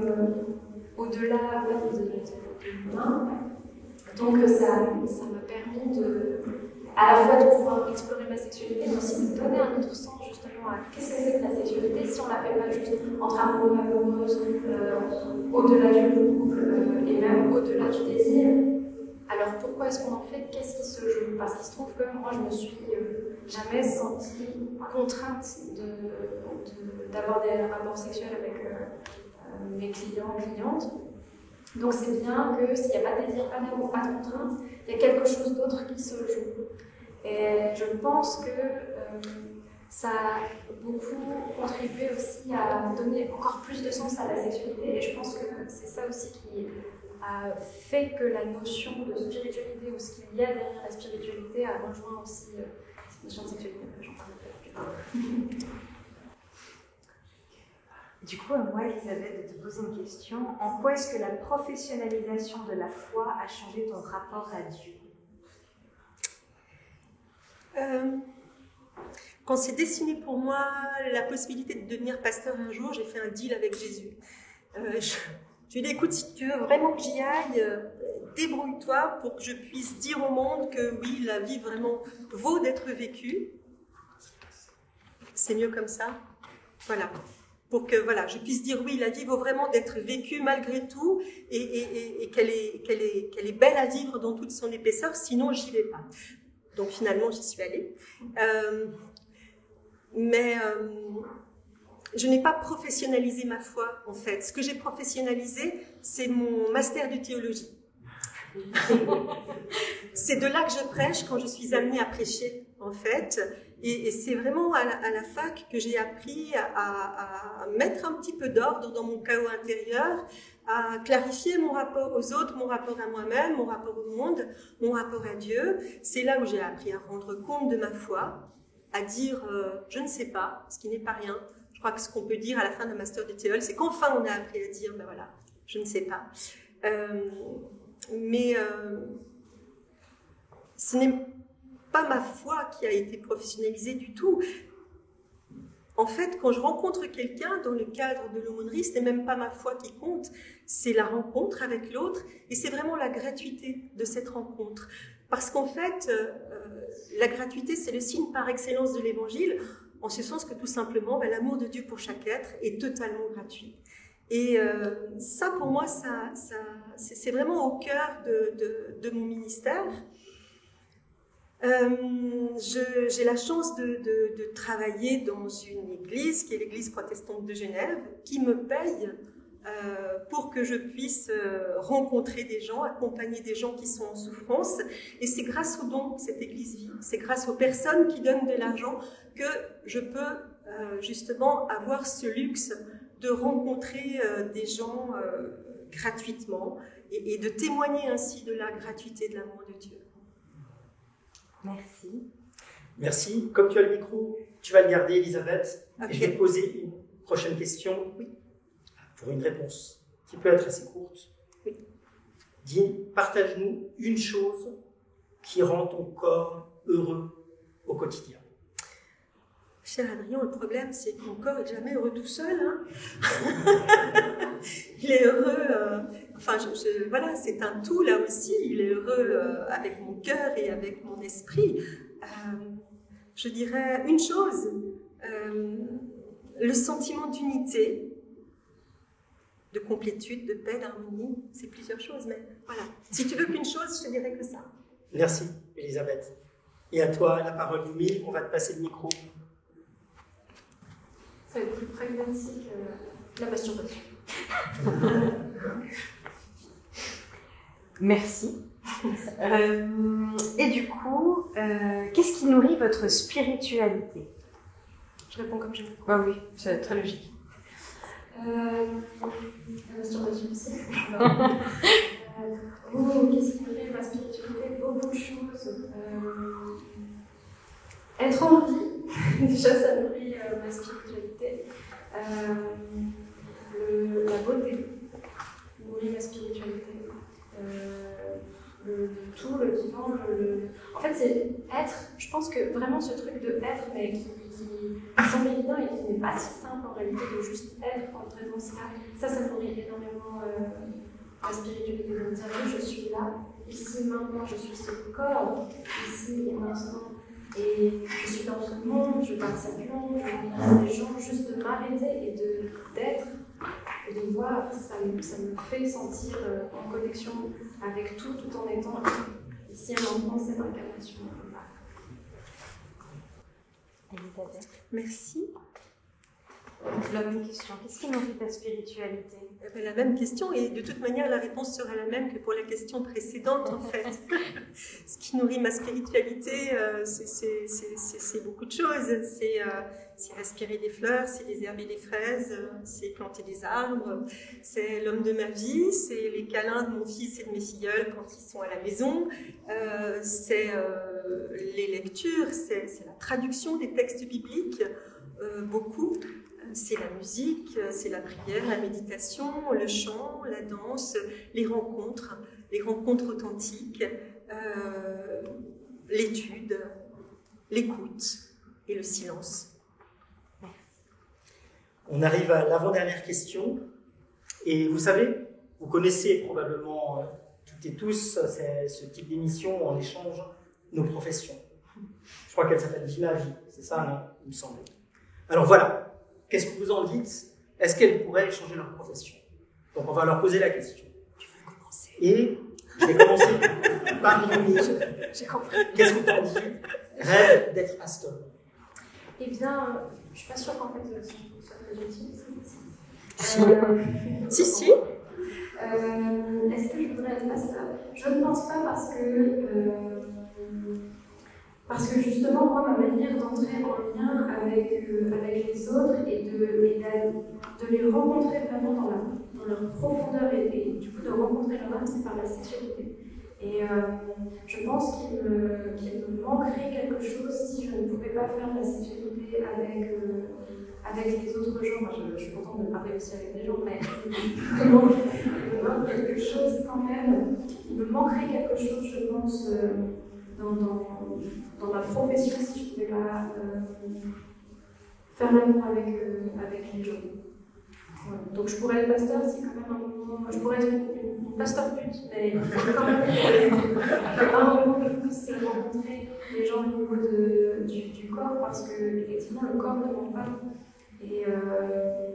au-delà de l'humain. Donc ça m'a permis à la fois de pouvoir explorer ma sexualité, mais aussi de donner un autre sens justement à qu'est-ce que c'est que la sexualité si on ne la fait pas juste entre amoureux et amoureuses, au-delà du couple et même au-delà du désir. Alors pourquoi est-ce qu'on en fait? Qu'est-ce qui se joue? Parce qu'il se trouve que moi je me suis jamais sentie contrainte d'avoir des rapports sexuels avec mes clientes. Donc c'est bien que s'il n'y a pas de désir, pas d'amour, pas de contrainte, il y a quelque chose d'autre qui se joue. Et je pense que ça a beaucoup contribué aussi à donner encore plus de sens à la sexualité. Et je pense que c'est ça aussi qui a fait que la notion de spiritualité, ou ce qu'il y a derrière la spiritualité, a rejoint aussi cette notion de sexualité. J'en parlerai plus tard. Du coup, moi, Elisabeth, de te poser une question. En quoi est-ce que la professionnalisation de la foi a changé ton rapport à Dieu? Quand s'est dessinée pour moi la possibilité de devenir pasteur un jour, j'ai fait un deal avec Jésus. Je lui ai dit, écoute, si tu veux vraiment que j'y aille, débrouille-toi pour que je puisse dire au monde que oui, la vie vraiment vaut d'être vécue. C'est mieux comme ça. Voilà. Pour que je puisse dire oui, la vie vaut vraiment d'être vécue malgré tout, et qu'elle est belle à vivre dans toute son épaisseur, sinon j'y vais pas. Donc finalement j'y suis allée. Mais je n'ai pas professionnalisé ma foi en fait. Ce que j'ai professionnalisé, c'est mon master de théologie. C'est de là que je prêche quand je suis amenée à prêcher en fait. Et c'est vraiment à la fac que j'ai appris à mettre un petit peu d'ordre dans mon chaos intérieur, à clarifier mon rapport aux autres, mon rapport à moi-même, mon rapport au monde, mon rapport à Dieu. C'est là où j'ai appris à rendre compte de ma foi, à dire je ne sais pas, ce qui n'est pas rien. Je crois que ce qu'on peut dire à la fin d'un master de théologie, c'est qu'enfin on a appris à dire ben voilà, je ne sais pas. Mais ce n'est pas ma foi qui a été professionnalisée du tout. En fait, quand je rencontre quelqu'un dans le cadre de l'aumônerie, ce n'est même pas ma foi qui compte, c'est la rencontre avec l'autre, et c'est vraiment la gratuité de cette rencontre. Parce qu'en fait, la gratuité, c'est le signe par excellence de l'Évangile, en ce sens que tout simplement, l'amour de Dieu pour chaque être est totalement gratuit. Et ça, pour moi, c'est vraiment au cœur de mon ministère. J'ai la chance de travailler dans une église, qui est l'église protestante de Genève, qui me paye pour que je puisse rencontrer des gens, accompagner des gens qui sont en souffrance. Et c'est grâce aux dons que cette église vit, c'est grâce aux personnes qui donnent de l'argent que je peux justement avoir ce luxe de rencontrer des gens gratuitement et de témoigner ainsi de la gratuité de l'amour de Dieu. Merci. Merci. Comme tu as le micro, tu vas le garder, Elisabeth. Okay. Et je vais te poser une prochaine question pour une réponse qui peut être assez courte. Oui. Dis, partage-nous une chose qui rend ton corps heureux au quotidien. Cher Adrien, le problème, c'est que mon corps n'est jamais heureux tout seul. Hein. Il est heureux, voilà, c'est un tout là aussi. Il est heureux avec mon cœur et avec mon esprit. Je dirais une chose, le sentiment d'unité de complétude, de paix, d'harmonie. C'est plusieurs choses, mais voilà. Si tu veux qu'une chose, je te dirais que ça. Merci, Elisabeth. Et à toi, la parole, Yumi, on va te passer le micro. Ça va être plus pragmatique, la masturbation. Merci. Et du coup, qu'est-ce qui nourrit votre spiritualité? Je réponds comme je veux. Ah oui, c'est très logique. La masturbation aussi. Qu'est-ce qui nourrit ma spiritualité? Beaucoup de choses. Être en vie, déjà ça nourrit ma spiritualité. La beauté nourrit ma spiritualité. Tout, le vivant, en fait c'est être, je pense que vraiment ce truc de être, mais qui semble évident et qui n'est pas si simple en réalité, de juste être en présence là, ça nourrit énormément ma spiritualité, de me dire je suis là, ici, maintenant, je suis ce corps, ici et maintenant, et je suis dans ce monde, je parle cette langue, je rencontre des gens, juste de m'arrêter et d'être et de voir, ça me fait sentir en connexion avec tout en étant ici et maintenant, c'est l'incarnation. Merci. La même question. Qu'est-ce qui nourrit ta spiritualité? La même question, et de toute manière, la réponse sera la même que pour la question précédente, en fait. Ce qui nourrit ma spiritualité, c'est beaucoup de choses. C'est respirer des fleurs, c'est désherber des fraises, c'est planter des arbres, c'est l'homme de ma vie, c'est les câlins de mon fils et de mes filleuls quand ils sont à la maison, c'est les lectures, c'est la traduction des textes bibliques, beaucoup. C'est la musique, c'est la prière, la méditation, le chant, la danse, les rencontres authentiques, l'étude, l'écoute et le silence. On arrive à l'avant-dernière question. Et vous savez, vous connaissez probablement toutes et tous ce type d'émission où on échange nos professions. Je crois qu'elle s'appelle Vie ma vie, c'est ça, non? Il me semble. Alors voilà. Qu'est-ce que vous en dites? Est-ce qu'elles pourraient changer leur profession? Donc on va leur poser la question. Tu veux commencer? Et je vais commencer par Yumi. J'ai compris. Qu'est-ce que tu en dis? Rêve d'être pasteur. Eh bien, je ne suis pas sûre qu'en fait, ça soit très utile. Si. Est-ce que je voudrais être pasteur? Je ne pense pas parce que justement, moi, ma manière d'entrer en lien avec les autres et de les rencontrer vraiment dans leur profondeur et du coup de rencontrer leur âme, c'est par la sexualité. Et je pense qu'il me manquerait quelque chose si je ne pouvais pas faire de la sexualité avec les autres gens. Moi, je suis contente de parler aussi avec des gens, mais il me manque quelque chose quand même. Il me manquerait quelque chose, je pense, dans ma profession si je ne pouvais pas faire l'amour avec les gens. Voilà. Donc je pourrais être pasteur si quand même à un moment, je pourrais être une pasteur pute, mais quand même à un moment je puisse rencontrer les gens au niveau du corps parce que effectivement le corps ne ment pas. Et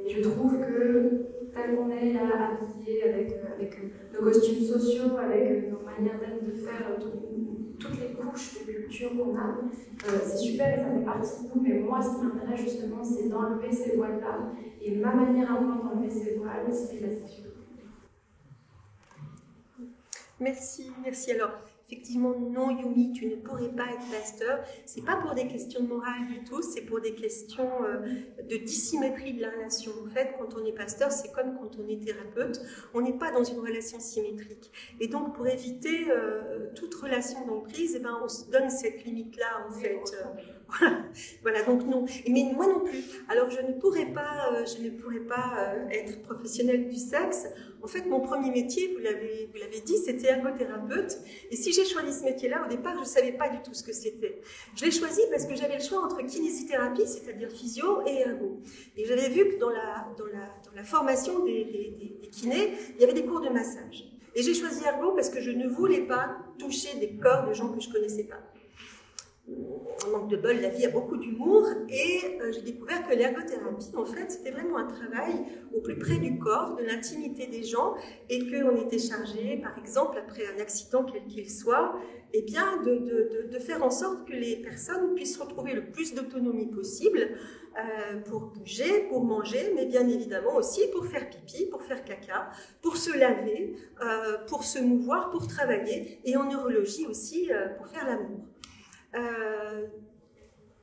je trouve que tel qu'on est là, habillé avec nos costumes sociaux, avec nos manières d'être, de faire toutes les couches de culture qu'on a, c'est super et ça fait partie de nous, mais moi ce qui m'intéresse justement c'est d'enlever ces voiles-là, et ma manière à moi d'enlever ces voiles, c'est la sexualité. Merci. Alors, effectivement, non, Yumi, tu ne pourrais pas être pasteur. C'est pas pour des questions de morale du tout, c'est pour des questions de dissymétrie de la relation. En fait, quand on est pasteur, c'est comme quand on est thérapeute, on n'est pas dans une relation symétrique. Et donc, pour éviter toute relation d'emprise, on se donne cette limite-là, en fait. Voilà, donc non. Mais moi non plus. Alors, je ne pourrais pas être professionnelle du sexe. En fait, mon premier métier, vous l'avez dit, c'était ergothérapeute. Et si j'ai choisi ce métier-là, au départ, je ne savais pas du tout ce que c'était. Je l'ai choisi parce que j'avais le choix entre kinésithérapie, c'est-à-dire physio, et ergo. Et j'avais vu que dans la formation des kinés, il y avait des cours de massage. Et j'ai choisi ergo parce que je ne voulais pas toucher des corps de gens que je ne connaissais pas. manque de bol, la vie a beaucoup d'humour, et j'ai découvert que l'ergothérapie, en fait, c'était vraiment un travail au plus près du corps, de l'intimité des gens, et qu'on était chargé, par exemple, après un accident quel qu'il soit, eh bien, de faire en sorte que les personnes puissent retrouver le plus d'autonomie possible pour bouger, pour manger, mais bien évidemment aussi pour faire pipi, pour faire caca, pour se laver, pour se mouvoir, pour travailler, et en neurologie aussi pour faire l'amour.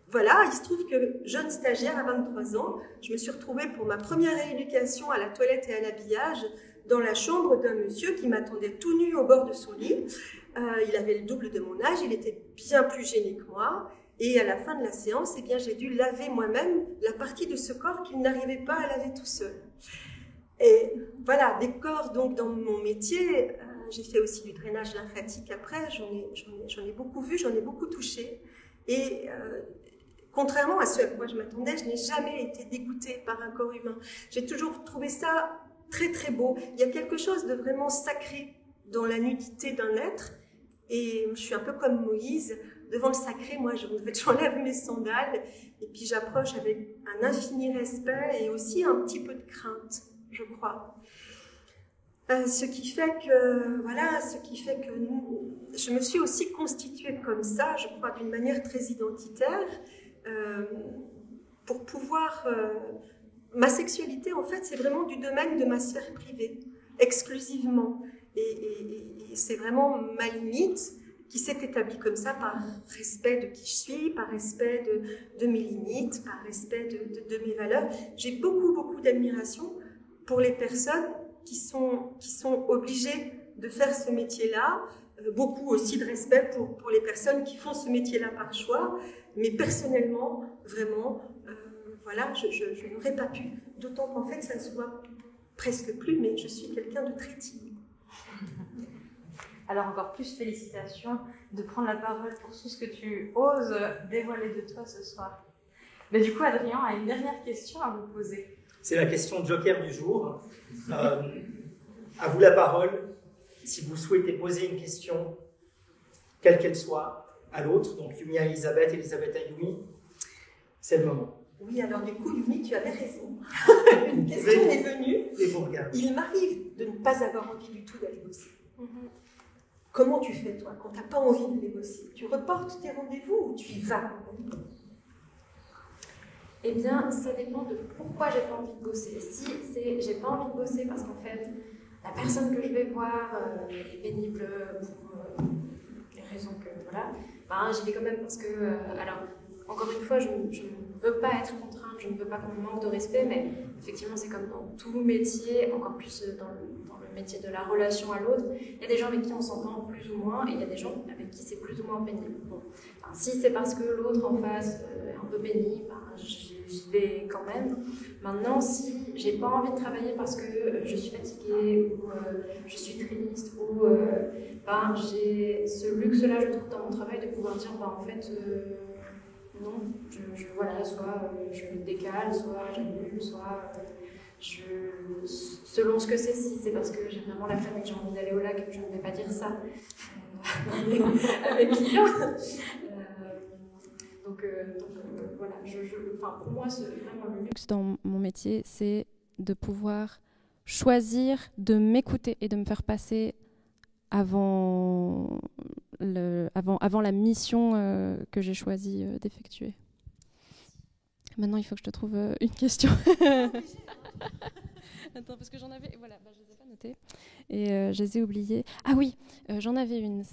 Voilà, il se trouve que jeune stagiaire à 23 ans, je me suis retrouvée pour ma première rééducation à la toilette et à l'habillage dans la chambre d'un monsieur qui m'attendait tout nu au bord de son lit. Il avait le double de mon âge, il était bien plus gêné que moi. Et à la fin de la séance, eh bien, j'ai dû laver moi-même la partie de ce corps qu'il n'arrivait pas à laver tout seul. Et voilà, des corps donc dans mon métier. J'ai fait aussi du drainage lymphatique après, j'en ai beaucoup vu, j'en ai beaucoup touché. Et contrairement à ce à quoi je m'attendais, je n'ai jamais été dégoûtée par un corps humain. J'ai toujours trouvé ça très très beau. Il y a quelque chose de vraiment sacré dans la nudité d'un être. Et je suis un peu comme Moïse, devant le sacré, moi j'enlève mes sandales et puis j'approche avec un infini respect et aussi un petit peu de crainte, je crois. Ce qui fait que je me suis aussi constituée comme ça, je crois, d'une manière très identitaire, pour pouvoir... ma sexualité, en fait, c'est vraiment du domaine de ma sphère privée, exclusivement. Et c'est vraiment ma limite qui s'est établie comme ça par respect de qui je suis, par respect de mes limites, par respect de mes valeurs. J'ai beaucoup d'admiration pour les personnes qui sont obligées de faire ce métier-là, beaucoup aussi de respect pour les personnes qui font ce métier-là par choix, mais personnellement, vraiment, voilà, je n'aurais pas pu, d'autant qu'en fait, ça ne se voit presque plus, mais je suis quelqu'un de très timide. Alors encore plus félicitations de prendre la parole pour tout ce que tu oses dévoiler de toi ce soir. Mais du coup, Adrien a une dernière question à vous poser. C'est la question joker du jour. À vous la parole. Si vous souhaitez poser une question, quelle qu'elle soit, à l'autre, donc Yumi à Elisabeth, Elisabeth à Yumi, c'est le moment. Oui, alors du coup, Yumi, tu avais raison. Une question est venue. Et vous regardez. Il m'arrive de ne pas avoir envie du tout d'aller bosser. Comment tu fais, toi, quand tu n'as pas envie de bosser? Tu reportes tes rendez-vous ou tu y vas quand même? Eh bien, ça dépend de pourquoi j'ai pas envie de bosser. Si c'est j'ai pas envie de bosser parce qu'en fait, la personne que je vais voir est pénible pour les raisons que voilà, ben, j'y vais quand même parce que, alors, encore une fois, je ne veux pas être contrainte, je ne veux pas qu'on me manque de respect, mais effectivement, c'est comme dans tout métier, encore plus dans le métier de la relation à l'autre, il y a des gens avec qui on s'entend plus ou moins, et il y a des gens avec qui c'est plus ou moins pénible. Bon. Enfin, si c'est parce que l'autre en face est un peu pénible, ben, j'y vais quand même. Maintenant, si j'ai pas envie de travailler parce que je suis fatiguée, ou je suis triste, ou ben, j'ai ce luxe-là, je trouve, dans mon travail, de pouvoir dire, ben, en fait, non, voilà, soit je décale, soit j'annule, soit... selon ce que c'est, si c'est parce que j'ai vraiment la flemme et que j'ai envie d'aller au lac, je ne vais pas dire ça avec clients. Donc voilà, pour moi, c'est vraiment le luxe dans mon métier, c'est de pouvoir choisir de m'écouter et de me faire passer avant la mission que j'ai choisi d'effectuer. Maintenant, il faut que je te trouve une question. Attends, parce que j'en avais... Voilà, je ne les ai pas notées. Et je les ai oubliées. Ah oui, j'en avais une.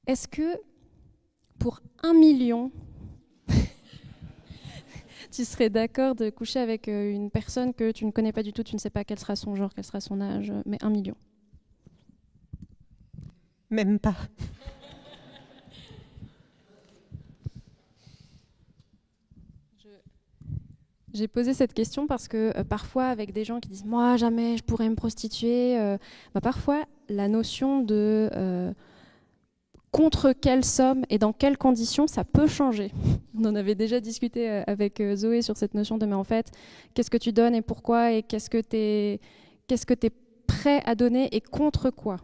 Est-ce que pour 1 million, tu serais d'accord de coucher avec une personne que tu ne connais pas du tout, tu ne sais pas quel sera son genre, quel sera son âge, mais 1 million? Même pas. J'ai posé cette question parce que parfois, avec des gens qui disent « moi, jamais je pourrais me prostituer », parfois, la notion de contre quelle somme et dans quelles conditions, ça peut changer. On en avait déjà discuté avec Zoé sur cette notion de « mais en fait, qu'est-ce que tu donnes et pourquoi et qu'est-ce que tu es prêt à donner et contre quoi ?»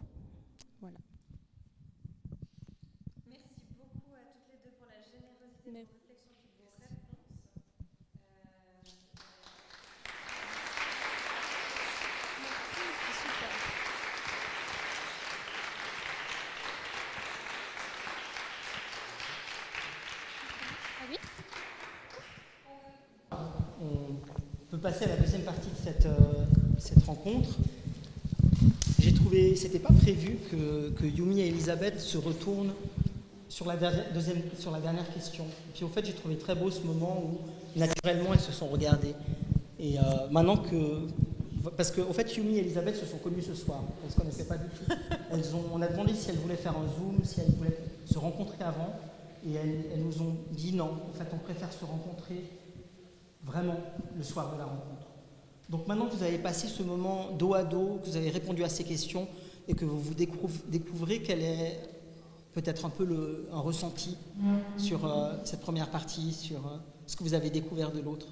Voilà. passer à la deuxième partie de cette rencontre. J'ai trouvé, c'était pas prévu que Yumi et Elisabeth se retournent sur la dernière question. Et puis au fait, j'ai trouvé très beau ce moment où naturellement elles se sont regardées. Et maintenant que, parce qu'au fait, Yumi et Elisabeth se sont connues ce soir. Elles ne se connaissaient pas du tout. On a demandé si elles voulaient faire un Zoom, si elles voulaient se rencontrer avant. Et elles nous ont dit non. En fait, on préfère se rencontrer vraiment le soir de la rencontre. Donc maintenant que vous avez passé ce moment dos à dos, que vous avez répondu à ces questions et que vous découvrez quel est peut-être un peu un ressenti sur cette première partie, sur ce que vous avez découvert de l'autre.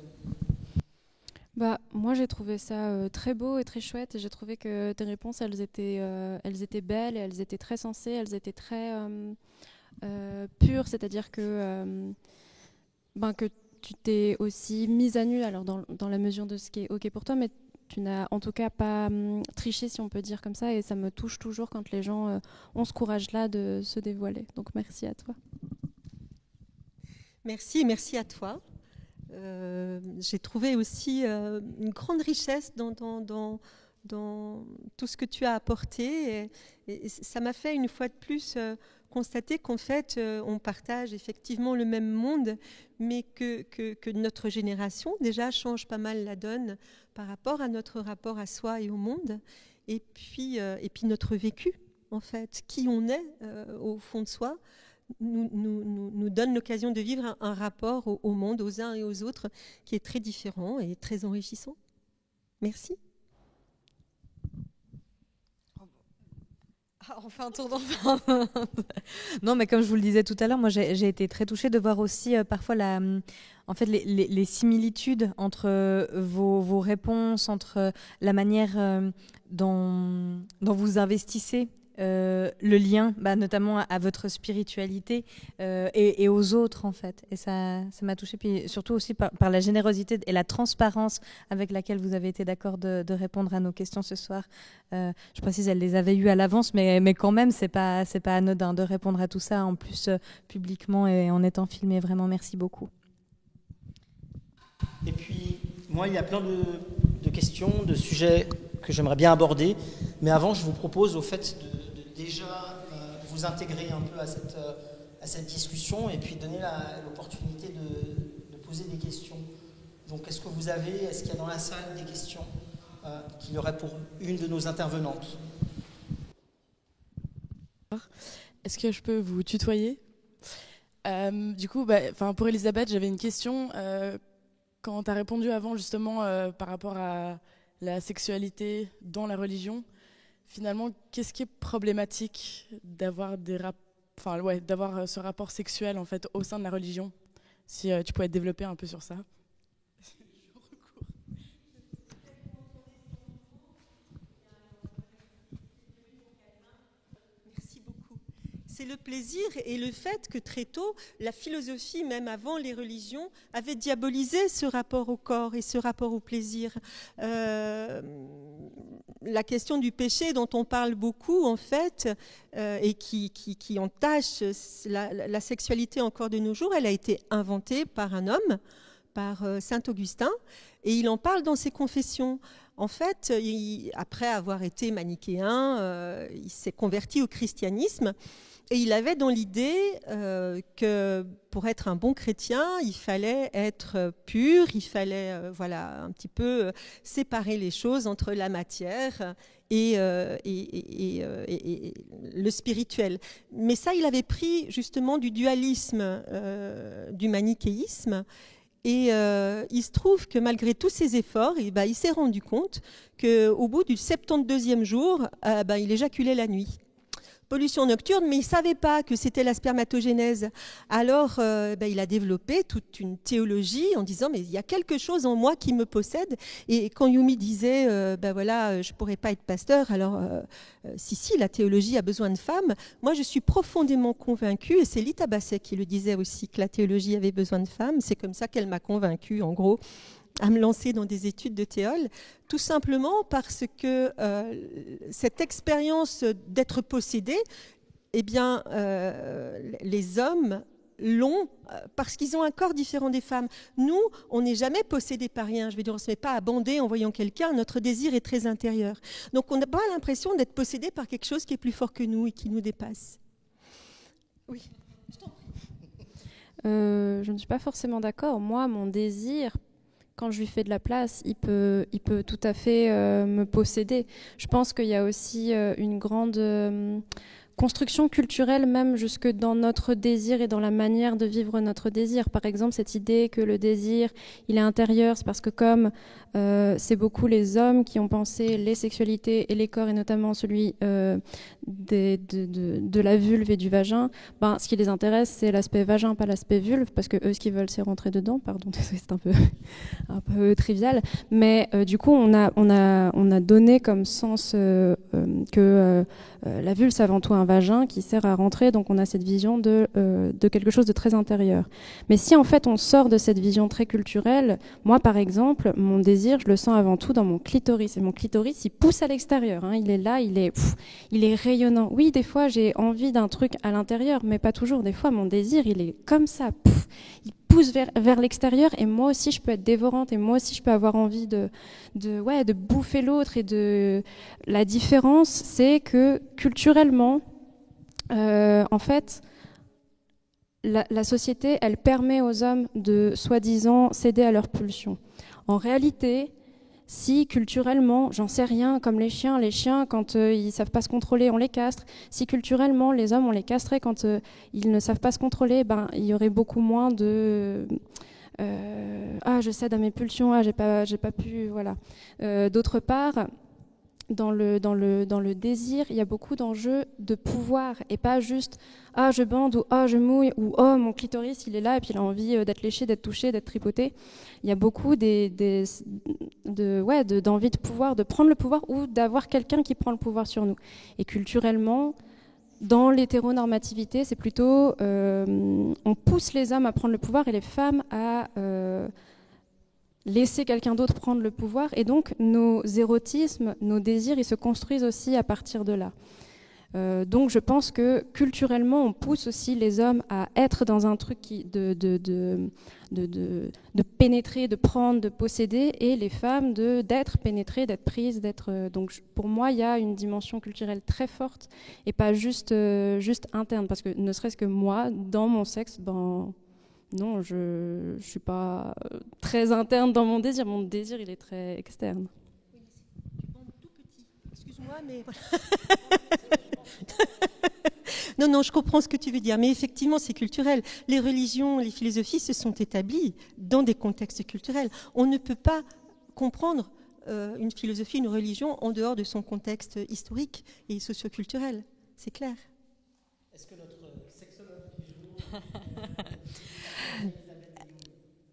Moi, j'ai trouvé ça très beau et très chouette. Et j'ai trouvé que tes réponses, elles étaient belles et elles étaient très sensées, elles étaient très pures. C'est-à-dire que tu t'es aussi mise à nu, alors dans la mesure de ce qui est OK pour toi, mais tu n'as en tout cas pas triché, si on peut dire comme ça. Et ça me touche toujours quand les gens ont ce courage-là de se dévoiler. Donc, merci à toi. Merci à toi. J'ai trouvé aussi une grande richesse dans tout ce que tu as apporté et ça m'a fait une fois de plus constater qu'en fait on partage effectivement le même monde, mais que notre génération déjà change pas mal la donne par rapport à notre rapport à soi et au monde, et puis notre vécu, en fait, qui on est au fond de soi, nous donne l'occasion de vivre un rapport au monde, aux uns et aux autres, qui est très différent et très enrichissant. Merci. Enfin, un tour d'enfant. Non, mais comme je vous le disais tout à l'heure, moi j'ai été très touchée de voir aussi parfois les similitudes entre vos réponses, entre la manière dont vous investissez le lien, notamment à votre spiritualité et aux autres, en fait. Et ça m'a touchée, puis surtout aussi par la générosité et la transparence avec laquelle vous avez été d'accord de répondre à nos questions ce soir. Je précise, elles les avaient eues à l'avance, mais quand même, c'est pas anodin de répondre à tout ça, en plus publiquement et en étant filmé. Vraiment, merci beaucoup. Et puis, moi, il y a plein de questions, de sujets que j'aimerais bien aborder, mais avant, je vous propose au fait de déjà vous intégrer un peu à cette discussion et puis donner l'opportunité de poser des questions. Donc, est-ce qu'il y a dans la salle des questions qu'il y aurait pour une de nos intervenantes? Est-ce que je peux vous tutoyer? Du coup, pour Elisabeth, j'avais une question. Quand tu as répondu avant, justement, par rapport à la sexualité dans la religion, finalement, qu'est-ce qui est problématique d'avoir d'avoir ce rapport sexuel en fait au sein de la religion? Si tu pouvais développer un peu sur ça. C'est le plaisir et le fait que très tôt, la philosophie, même avant les religions, avait diabolisé ce rapport au corps et ce rapport au plaisir. La question du péché dont on parle beaucoup, en fait, et qui entache la sexualité encore de nos jours, elle a été inventée par un homme, par saint Augustin, et il en parle dans ses confessions. En fait, après avoir été manichéen, il s'est converti au christianisme. Et il avait dans l'idée que pour être un bon chrétien, il fallait être pur, il fallait un petit peu séparer les choses entre la matière et le spirituel. Mais ça, il avait pris justement du dualisme, du manichéisme. Et il se trouve que malgré tous ses efforts, il s'est rendu compte qu'au bout du 72e jour, il éjaculait la nuit. Pollution nocturne, mais il ne savait pas que c'était la spermatogénèse. Alors, il a développé toute une théologie en disant, mais il y a quelque chose en moi qui me possède. Et quand Yumi disait, je ne pourrais pas être pasteur, alors si, la théologie a besoin de femmes. Moi, je suis profondément convaincue, et c'est Lita Basset qui le disait aussi, que la théologie avait besoin de femmes. C'est comme ça qu'elle m'a convaincue, en gros, à me lancer dans des études de théol, tout simplement parce que cette expérience d'être possédé, les hommes l'ont parce qu'ils ont un corps différent des femmes. Nous, on n'est jamais possédé par rien. Je veux dire, on ne se met pas à bander en voyant quelqu'un. Notre désir est très intérieur. Donc, on n'a pas l'impression d'être possédé par quelque chose qui est plus fort que nous et qui nous dépasse. Oui. Je ne suis pas forcément d'accord. Moi, mon désir, quand je lui fais de la place, il peut tout à fait me posséder. Je pense qu'il y a aussi une grande construction culturelle, même jusque dans notre désir et dans la manière de vivre notre désir. Par exemple, cette idée que le désir, il est intérieur, c'est parce que comme c'est beaucoup les hommes qui ont pensé les sexualités et les corps, et notamment celui de la vulve et du vagin, ben, ce qui les intéresse, c'est l'aspect vagin, pas l'aspect vulve, parce que ce qu'ils veulent, c'est rentrer dedans. Pardon, c'est un peu trivial. Mais du coup, on a donné comme sens que la vulve, c'est avant tout un vagin qui sert à rentrer, donc on a cette vision de quelque chose de très intérieur. Mais si en fait on sort de cette vision très culturelle, moi par exemple, mon désir, je le sens avant tout dans mon clitoris, et mon clitoris, il pousse à l'extérieur, hein. Il est là, il est rayonnant. Oui, des fois j'ai envie d'un truc à l'intérieur, mais pas toujours. Des fois mon désir, il est comme ça, il pousse vers l'extérieur, et moi aussi je peux être dévorante, et moi aussi je peux avoir envie de bouffer l'autre. Et la différence, c'est que culturellement, en fait, la société, elle permet aux hommes de soi-disant céder à leurs pulsions. En réalité, si culturellement, j'en sais rien, comme les chiens quand ils savent pas se contrôler, on les castre. Si culturellement les hommes, on les castrait quand ils ne savent pas se contrôler, ben il y aurait beaucoup moins de je cède à mes pulsions, j'ai pas pu, voilà. D'autre part, dans le désir, il y a beaucoup d'enjeux de pouvoir, et pas juste je bande, ou je mouille, ou mon clitoris il est là et puis il a envie d'être léché, d'être touché, d'être tripoté. Il y a beaucoup d'envie de pouvoir, de prendre le pouvoir, ou d'avoir quelqu'un qui prend le pouvoir sur nous. Et culturellement, dans l'hétéronormativité, c'est plutôt on pousse les hommes à prendre le pouvoir et les femmes à laisser quelqu'un d'autre prendre le pouvoir, et donc nos érotismes, nos désirs, ils se construisent aussi à partir de là. Donc je pense que culturellement, on pousse aussi les hommes à être dans un truc de pénétrer, de prendre, de posséder, et les femmes d'être pénétrées, d'être prises, donc pour moi, il y a une dimension culturelle très forte, et pas juste interne, parce que ne serait-ce que moi, dans mon sexe, non, je suis pas très interne dans mon désir. Mon désir, il est très externe. Tout petit. Excuse-moi, mais Non, je comprends ce que tu veux dire, mais effectivement, c'est culturel. Les religions, les philosophies se sont établies dans des contextes culturels. On ne peut pas comprendre une philosophie, une religion en dehors de son contexte historique et socioculturel. C'est clair. Est-ce que notre sexologue du jour...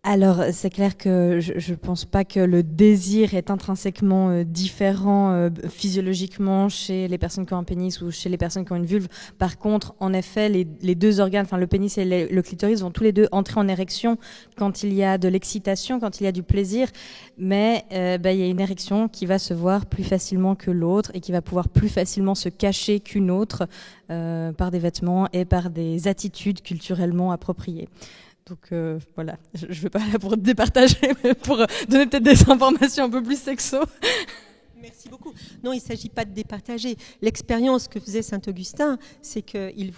Alors, c'est clair que je ne pense pas que le désir est intrinsèquement différent physiologiquement chez les personnes qui ont un pénis ou chez les personnes qui ont une vulve. Par contre, en effet, les deux organes, enfin le pénis et le clitoris, vont tous les deux entrer en érection quand il y a de l'excitation, quand il y a du plaisir. Mais il y a une érection qui va se voir plus facilement que l'autre et qui va pouvoir plus facilement se cacher qu'une autre par des vêtements et par des attitudes culturellement appropriées. Donc voilà, je ne vais pas là pour départager, mais pour donner peut-être des informations un peu plus sexo. Merci beaucoup. Non, il ne s'agit pas de départager. L'expérience que faisait Saint-Augustin, c'est qu'il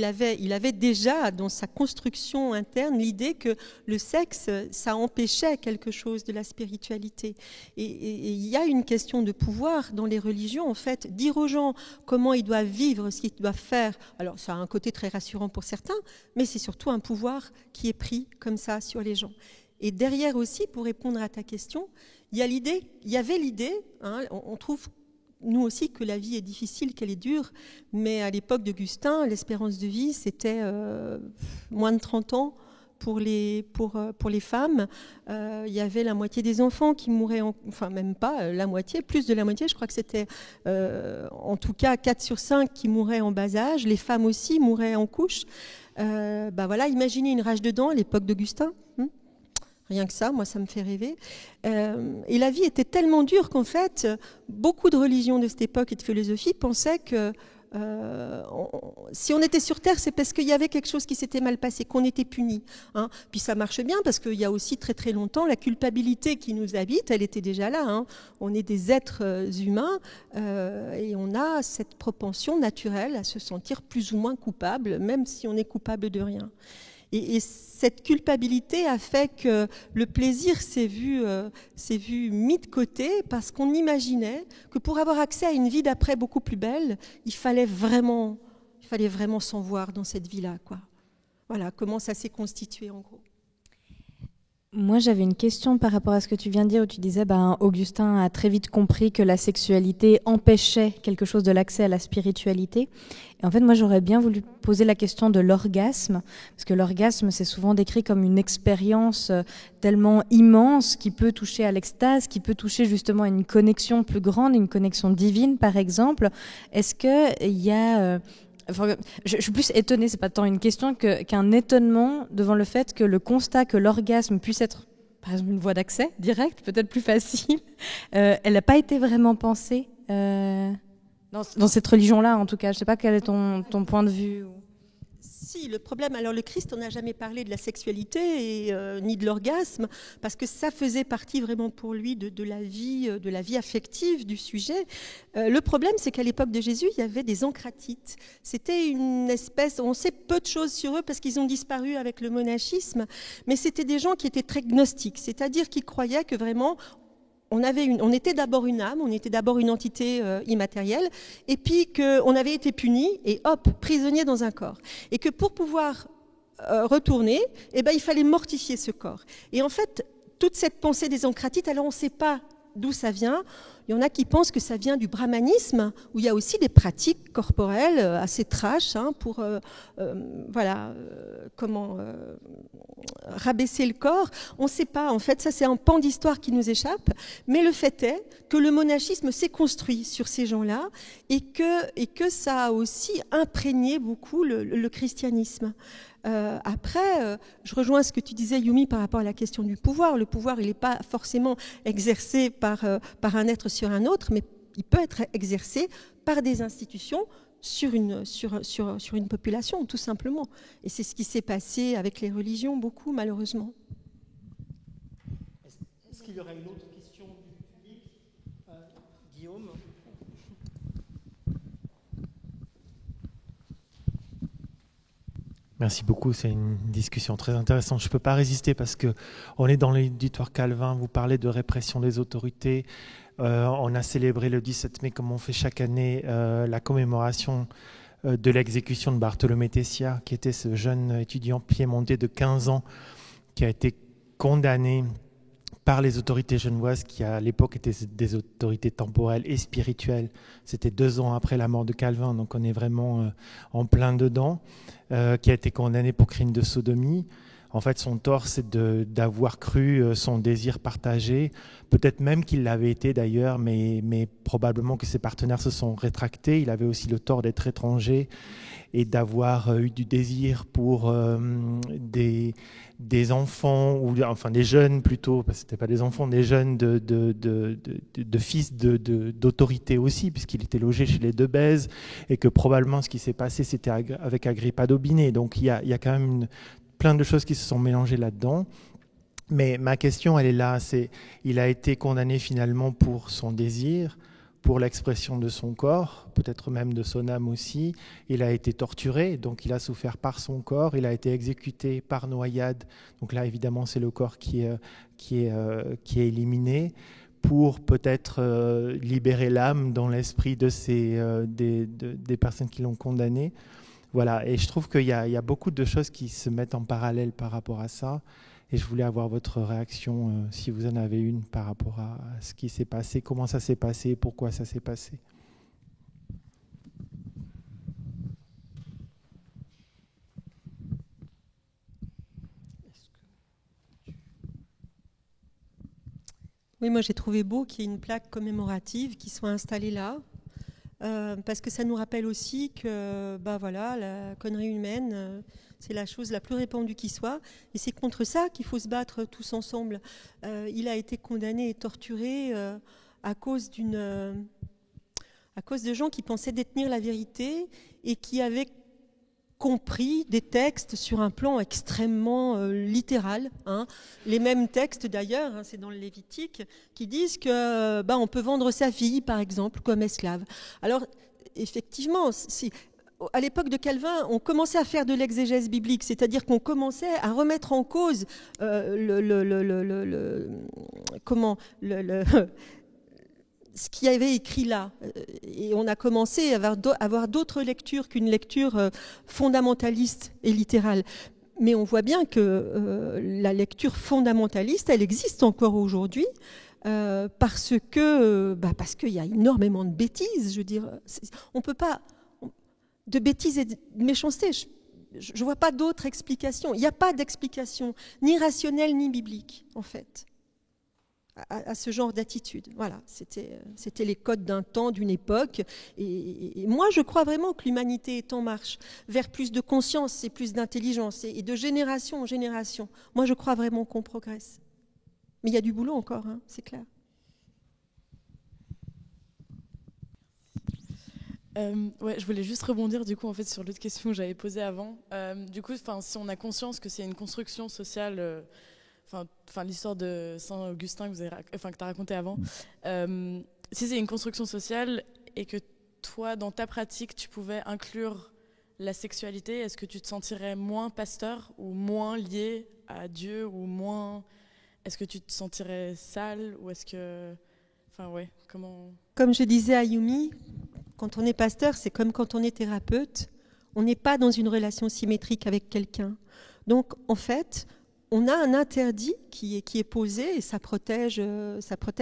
avait déjà dans sa construction interne l'idée que le sexe, ça empêchait quelque chose de la spiritualité. Et il y a une question de pouvoir dans les religions, en fait, dire aux gens comment ils doivent vivre, ce qu'ils doivent faire. Alors, ça a un côté très rassurant pour certains, mais c'est surtout un pouvoir qui est pris comme ça sur les gens. Et derrière aussi, pour répondre à ta question, il y avait l'idée, on trouve nous aussi que la vie est difficile, qu'elle est dure, mais à l'époque d'Augustin, l'espérance de vie, c'était moins de 30 ans pour les femmes. Il y avait la moitié des enfants qui mouraient, enfin même pas la moitié, plus de la moitié, je crois que c'était en tout cas 4 sur 5 qui mouraient en bas âge. Les femmes aussi mouraient en couche. Voilà, imaginez une rage de dents à l'époque d'Augustin. Rien que ça, moi, ça me fait rêver. Et la vie était tellement dure qu'en fait, beaucoup de religions de cette époque et de philosophie pensaient que si on était sur Terre, c'est parce qu'il y avait quelque chose qui s'était mal passé, qu'on était puni. Hein. Puis ça marche bien parce qu'il y a aussi très très longtemps la culpabilité qui nous habite, elle était déjà là. Hein. On est des êtres humains et on a cette propension naturelle à se sentir plus ou moins coupable, même si on est coupable de rien. Et cette culpabilité a fait que le plaisir s'est vu mis de côté parce qu'on imaginait que pour avoir accès à une vie d'après beaucoup plus belle, il fallait vraiment s'en voir dans cette vie-là, quoi. Voilà comment ça s'est constitué en gros. Moi, j'avais une question par rapport à ce que tu viens de dire, où tu disais Augustin a très vite compris que la sexualité empêchait quelque chose de l'accès à la spiritualité. Et en fait, moi, j'aurais bien voulu poser la question de l'orgasme, parce que l'orgasme, c'est souvent décrit comme une expérience tellement immense qui peut toucher à l'extase, qui peut toucher justement à une connexion plus grande, une connexion divine, par exemple. Est-ce qu'il y a... Enfin, je suis plus étonnée, c'est pas tant une question qu'un étonnement devant le fait que le constat que l'orgasme puisse être, par exemple, une voie d'accès directe, peut-être plus facile, elle n'a pas été vraiment pensée dans cette religion-là, en tout cas. Je sais pas quel est ton point de vue. Si, le problème, alors le Christ, on n'a jamais parlé de la sexualité ni de l'orgasme, parce que ça faisait partie vraiment pour lui de la vie affective du sujet. Le problème, c'est qu'à l'époque de Jésus, il y avait des encratites. C'était une espèce, on sait peu de choses sur eux parce qu'ils ont disparu avec le monachisme, mais c'était des gens qui étaient très gnostiques, c'est-à-dire qu'ils croyaient que vraiment on était d'abord une âme, on était d'abord une entité immatérielle, et puis qu'on avait été puni et hop, prisonnier dans un corps. Et que pour pouvoir retourner, il fallait mortifier ce corps. Et en fait, toute cette pensée des encratites, alors on ne sait pas d'où ça vient. Il y en a qui pensent que ça vient du brahmanisme, où il y a aussi des pratiques corporelles assez trash pour rabaisser le corps. On ne sait pas, en fait, ça c'est un pan d'histoire qui nous échappe, mais le fait est que le monachisme s'est construit sur ces gens-là et que ça a aussi imprégné beaucoup le christianisme. Après, je rejoins ce que tu disais, Yumi, par rapport à la question du pouvoir. Le pouvoir, il n'est pas forcément exercé par un être sur un autre, mais il peut être exercé par des institutions sur une population, tout simplement. Et c'est ce qui s'est passé avec les religions, beaucoup, malheureusement. Est-ce qu'il y aurait une autre question du public, Guillaume ? Merci beaucoup, c'est une discussion très intéressante. Je ne peux pas résister parce qu'on est dans l'auditoire Calvin, vous parlez de répression des autorités. On a célébré le 17 mai, comme on fait chaque année, la commémoration de l'exécution de Bartholomé Tessia, qui était ce jeune étudiant piémontais de 15 ans qui a été condamné par les autorités genevoises, qui à l'époque étaient des autorités temporelles et spirituelles. C'était 2 ans après la mort de Calvin, donc on est vraiment en plein dedans, qui a été condamné pour crime de sodomie. En fait, son tort, c'est d'avoir cru son désir partagé, peut-être même qu'il l'avait été d'ailleurs, mais probablement que ses partenaires se sont rétractés. Il avait aussi le tort d'être étranger et d'avoir eu du désir pour des enfants, ou enfin des jeunes plutôt, parce que ce n'étaient pas des enfants, des jeunes de fils d'autorité aussi, puisqu'il était logé chez les Debèze, et que probablement ce qui s'est passé, c'était avec Agrippa d'Aubigné. Donc il y a quand même plein de choses qui se sont mélangées là-dedans. Mais ma question, elle est là, il a été condamné finalement pour son désir, pour l'expression de son corps, peut-être même de son âme aussi. Il a été torturé, donc il a souffert par son corps. Il a été exécuté par noyade. Donc là, évidemment, c'est le corps qui est éliminé pour peut-être libérer l'âme dans l'esprit des personnes qui l'ont condamné. Voilà, et je trouve qu'il y a beaucoup de choses qui se mettent en parallèle par rapport à ça. Et je voulais avoir votre réaction, si vous en avez une, par rapport à ce qui s'est passé, comment ça s'est passé, pourquoi ça s'est passé. Oui, moi j'ai trouvé beau qu'il y ait une plaque commémorative qui soit installée là. Parce que ça nous rappelle aussi que la connerie humaine, c'est la chose la plus répandue qui soit, et c'est contre ça qu'il faut se battre tous ensemble. Il a été condamné et torturé à cause à cause de gens qui pensaient détenir la vérité et qui avaient compris des textes sur un plan extrêmement littéral. Les mêmes textes d'ailleurs, c'est dans le Lévitique, qui disent que on peut vendre sa fille, par exemple, comme esclave. Alors, effectivement, à l'époque de Calvin, on commençait à faire de l'exégèse biblique, c'est-à-dire qu'on commençait à remettre en cause ce qu'il y avait écrit là. Et on a commencé à avoir d'autres lectures qu'une lecture fondamentaliste et littérale. Mais on voit bien que la lecture fondamentaliste, elle existe encore aujourd'hui, parce qu'il y a énormément de bêtises. Je veux dire, on peut pas... De bêtises et de méchanceté, je ne vois pas d'autre explication. Il n'y a pas d'explication, ni rationnelle ni biblique, en fait, à ce genre d'attitude. Voilà, c'était les codes d'un temps, d'une époque. Et moi, je crois vraiment que l'humanité est en marche vers plus de conscience et plus d'intelligence, et de génération en génération. Moi, je crois vraiment qu'on progresse. Mais il y a du boulot encore, c'est clair. Je voulais juste rebondir du coup en fait sur l'autre question que j'avais posée avant. Du coup, si on a conscience que c'est une construction sociale, l'histoire de Saint Augustin que tu as raconté avant, si c'est une construction sociale et que toi, dans ta pratique, tu pouvais inclure la sexualité, est-ce que tu te sentirais moins pasteur ou moins lié à Dieu ou moins... Est-ce que tu te sentirais sale ou est-ce que... comment... Comme je disais à Yumi, quand on est pasteur, c'est comme quand on est thérapeute. On n'est pas dans une relation symétrique avec quelqu'un. Donc, en fait, on a un interdit qui est posé, et ça protège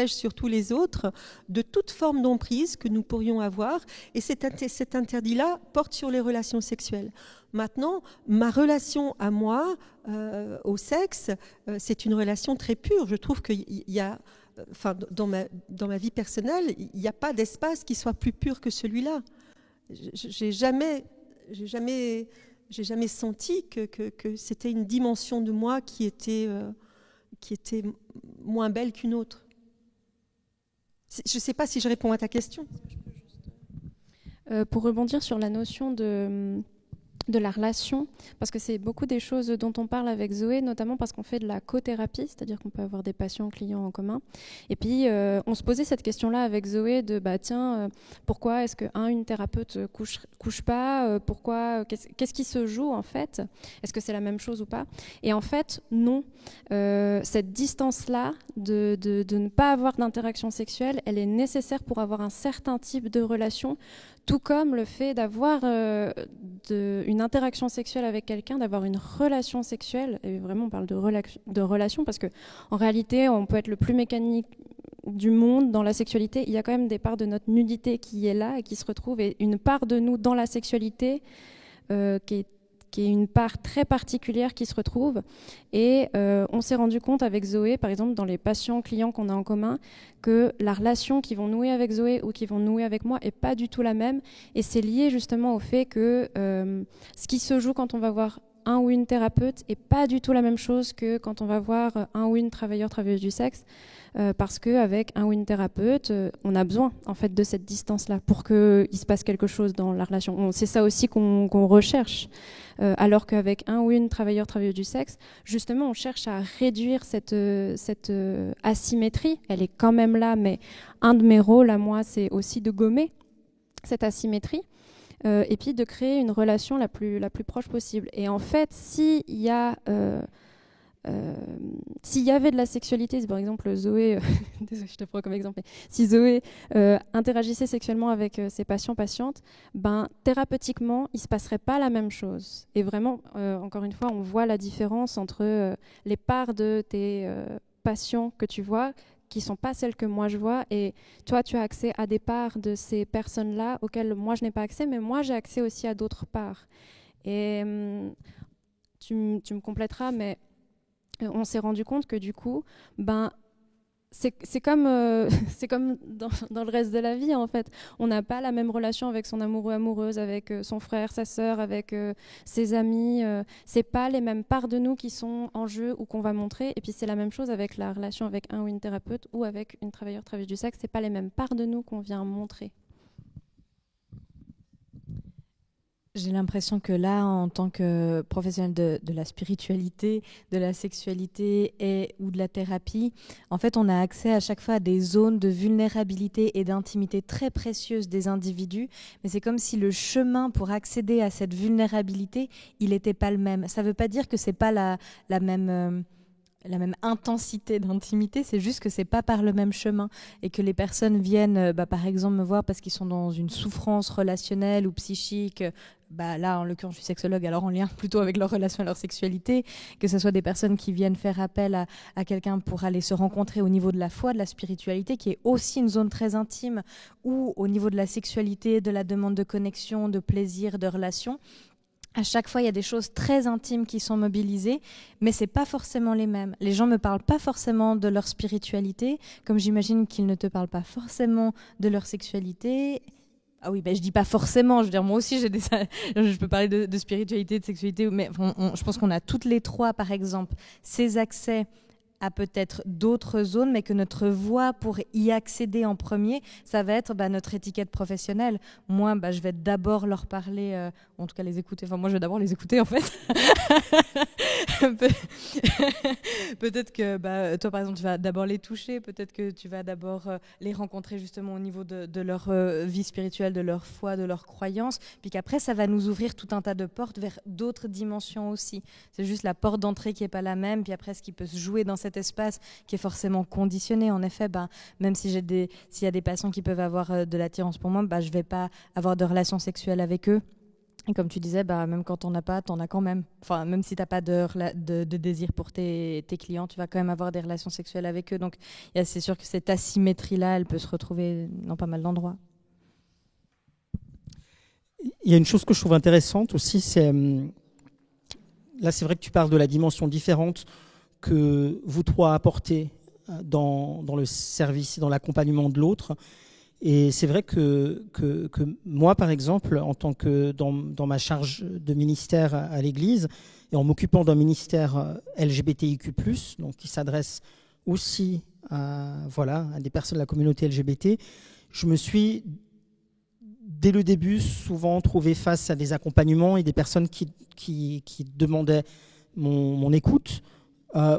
surtout les autres de toute forme d'emprise que nous pourrions avoir. Et cet interdit-là porte sur les relations sexuelles. Maintenant, ma relation à moi, au sexe, c'est une relation très pure. Je trouve qu'il y a... dans ma vie personnelle, il n'y a pas d'espace qui soit plus pur que celui-là. J'ai jamais senti que c'était une dimension de moi qui était moins belle qu'une autre. Je ne sais pas si je réponds à ta question. Pour rebondir sur la notion de la relation, parce que c'est beaucoup des choses dont on parle avec Zoé, notamment parce qu'on fait de la cothérapie, c'est-à-dire qu'on peut avoir des patients clients en commun. Et puis, on se posait cette question-là avec Zoé de, pourquoi est-ce qu'une thérapeute couche pas, qu'est-ce qui se joue en fait? Est-ce que c'est la même chose ou pas? Et en fait, non. Cette distance-là de ne pas avoir d'interaction sexuelle, elle est nécessaire pour avoir un certain type de relation, tout comme le fait d'avoir une interaction sexuelle avec quelqu'un, d'avoir une relation sexuelle, et vraiment on parle de relation, parce qu'en réalité on peut être le plus mécanique du monde dans la sexualité, il y a quand même des parts de notre nudité qui est là et qui se retrouve, et une part de nous dans la sexualité qui est une part très particulière qui se retrouve. Et on s'est rendu compte avec Zoé, par exemple, dans les patients clients qu'on a en commun, que la relation qu'ils vont nouer avec Zoé ou qu'ils vont nouer avec moi n'est pas du tout la même. Et c'est lié justement au fait que ce qui se joue quand on va voir un ou une thérapeute n'est pas du tout la même chose que quand on va voir un ou une travailleuse du sexe, parce qu'avec un ou une thérapeute, on a besoin en fait de cette distance-là pour qu'il se passe quelque chose dans la relation. C'est ça aussi qu'on recherche, alors qu'avec un ou une travailleuse du sexe, justement, on cherche à réduire cette asymétrie. Elle est quand même là, mais un de mes rôles à moi, c'est aussi de gommer cette asymétrie. Et puis de créer une relation la plus proche possible. Et en fait, s'il y avait de la sexualité, par exemple Zoé, désolée, je te prends comme exemple, mais si Zoé interagissait sexuellement avec ses patients-patientes, thérapeutiquement, il ne se passerait pas la même chose. Et vraiment, encore une fois, on voit la différence entre les parts de tes patients que tu vois, qui ne sont pas celles que moi je vois, et toi tu as accès à des parts de ces personnes-là auxquelles moi je n'ai pas accès, mais moi j'ai accès aussi à d'autres parts. Et tu me compléteras, mais on s'est rendu compte que du coup, c'est comme dans le reste de la vie en fait. On n'a pas la même relation avec son amoureux, amoureuse, avec son frère, sa sœur, avec ses amis. C'est pas les mêmes parts de nous qui sont en jeu ou qu'on va montrer. Et puis c'est la même chose avec la relation avec un ou une thérapeute ou avec une travailleuse du sexe. C'est pas les mêmes parts de nous qu'on vient montrer. J'ai l'impression que là, en tant que professionnel de la spiritualité, de la sexualité ou de la thérapie, en fait, on a accès à chaque fois à des zones de vulnérabilité et d'intimité très précieuses des individus, mais c'est comme si le chemin pour accéder à cette vulnérabilité, il n'était pas le même. Ça ne veut pas dire que c'est pas la même intensité d'intimité, c'est juste que c'est pas par le même chemin et que les personnes viennent, par exemple, me voir parce qu'ils sont dans une souffrance relationnelle ou psychique. Là, en l'occurrence, je suis sexologue, alors en lien plutôt avec leur relation et leur sexualité, que ce soit des personnes qui viennent faire appel à quelqu'un pour aller se rencontrer au niveau de la foi, de la spiritualité, qui est aussi une zone très intime, ou au niveau de la sexualité, de la demande de connexion, de plaisir, de relation. À chaque fois, il y a des choses très intimes qui sont mobilisées, mais c'est pas forcément les mêmes. Les gens me parlent pas forcément de leur spiritualité, comme j'imagine qu'ils ne te parlent pas forcément de leur sexualité. Ah oui, je dis pas forcément, je veux dire, moi aussi je peux parler de spiritualité, de sexualité, mais je pense qu'on a toutes les trois, par exemple, ces accès à peut-être d'autres zones, mais que notre voie pour y accéder en premier, ça va être notre étiquette professionnelle. Moi, je vais d'abord leur parler, en tout cas les écouter. Enfin, moi, je vais d'abord les écouter, en fait. Peut-être que toi, par exemple, tu vas d'abord les toucher. Peut-être que tu vas d'abord les rencontrer justement au niveau de leur vie spirituelle, de leur foi, de leurs croyances. Puis qu'après, ça va nous ouvrir tout un tas de portes vers d'autres dimensions aussi. C'est juste la porte d'entrée qui n'est pas la même. Puis après, ce qui peut se jouer dans cet espace qui est forcément conditionné. En effet, même s'il y a des patients qui peuvent avoir de l'attirance pour moi, je ne vais pas avoir de relations sexuelles avec eux. Et comme tu disais, même quand on n'a pas, t'en as quand même. Enfin, même si tu n'as pas de désir pour tes clients, tu vas quand même avoir des relations sexuelles avec eux. Donc, c'est sûr que cette asymétrie-là, elle peut se retrouver dans pas mal d'endroits. Il y a une chose que je trouve intéressante aussi, c'est... Là, c'est vrai que tu parles de la dimension différente que vous trois apportez dans le service, dans l'accompagnement de l'autre. Et c'est vrai que moi, par exemple, en tant que dans ma charge de ministère à l'Église, et en m'occupant d'un ministère LGBTIQ+, donc qui s'adresse aussi à des personnes de la communauté LGBT, je me suis, dès le début, souvent trouvé face à des accompagnements et des personnes qui demandaient mon écoute,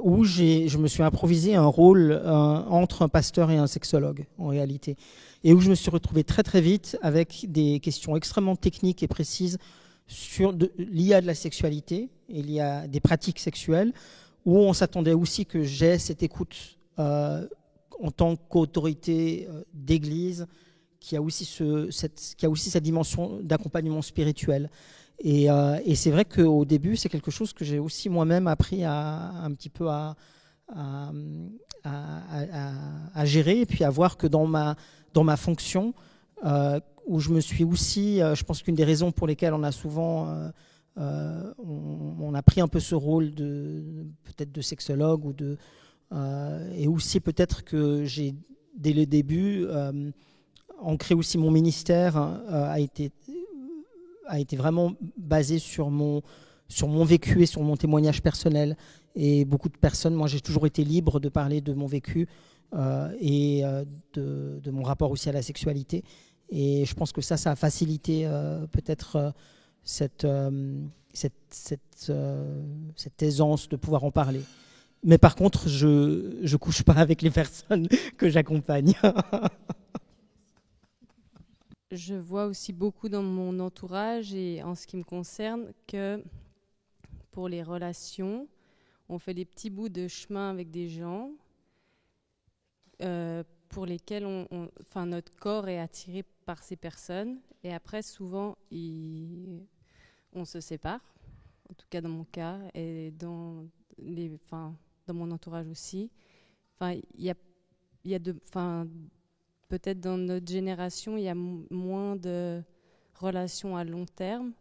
où je me suis improvisé un rôle entre un pasteur et un sexologue, en réalité. Et où je me suis retrouvé très très vite avec des questions extrêmement techniques et précises liées à de la sexualité et liées à des pratiques sexuelles, où on s'attendait aussi que j'ai cette écoute en tant qu'autorité d'église qui a aussi cette dimension d'accompagnement spirituel. Et c'est vrai qu'au début, c'est quelque chose que j'ai aussi moi-même appris un petit peu à gérer, et puis à voir que dans ma fonction, où je me suis aussi, je pense qu'une des raisons pour lesquelles on a souvent, on a pris un peu ce rôle peut-être de sexologue, et aussi peut-être que j'ai, dès le début, ancré aussi mon ministère, a été vraiment basé sur mon vécu et sur mon témoignage personnel. Et beaucoup de personnes, moi j'ai toujours été libre de parler de mon vécu et de mon rapport aussi à la sexualité. Et je pense que ça a facilité peut-être cette aisance de pouvoir en parler. Mais par contre, je couche pas avec les personnes que j'accompagne. Je vois aussi beaucoup dans mon entourage et en ce qui me concerne que pour les relations, on fait des petits bouts de chemin avec des gens pour lesquels notre corps est attiré par ces personnes. Et après, souvent, on se sépare, en tout cas dans mon cas, et dans mon entourage aussi. Peut-être dans notre génération, il y a moins de relations à long terme.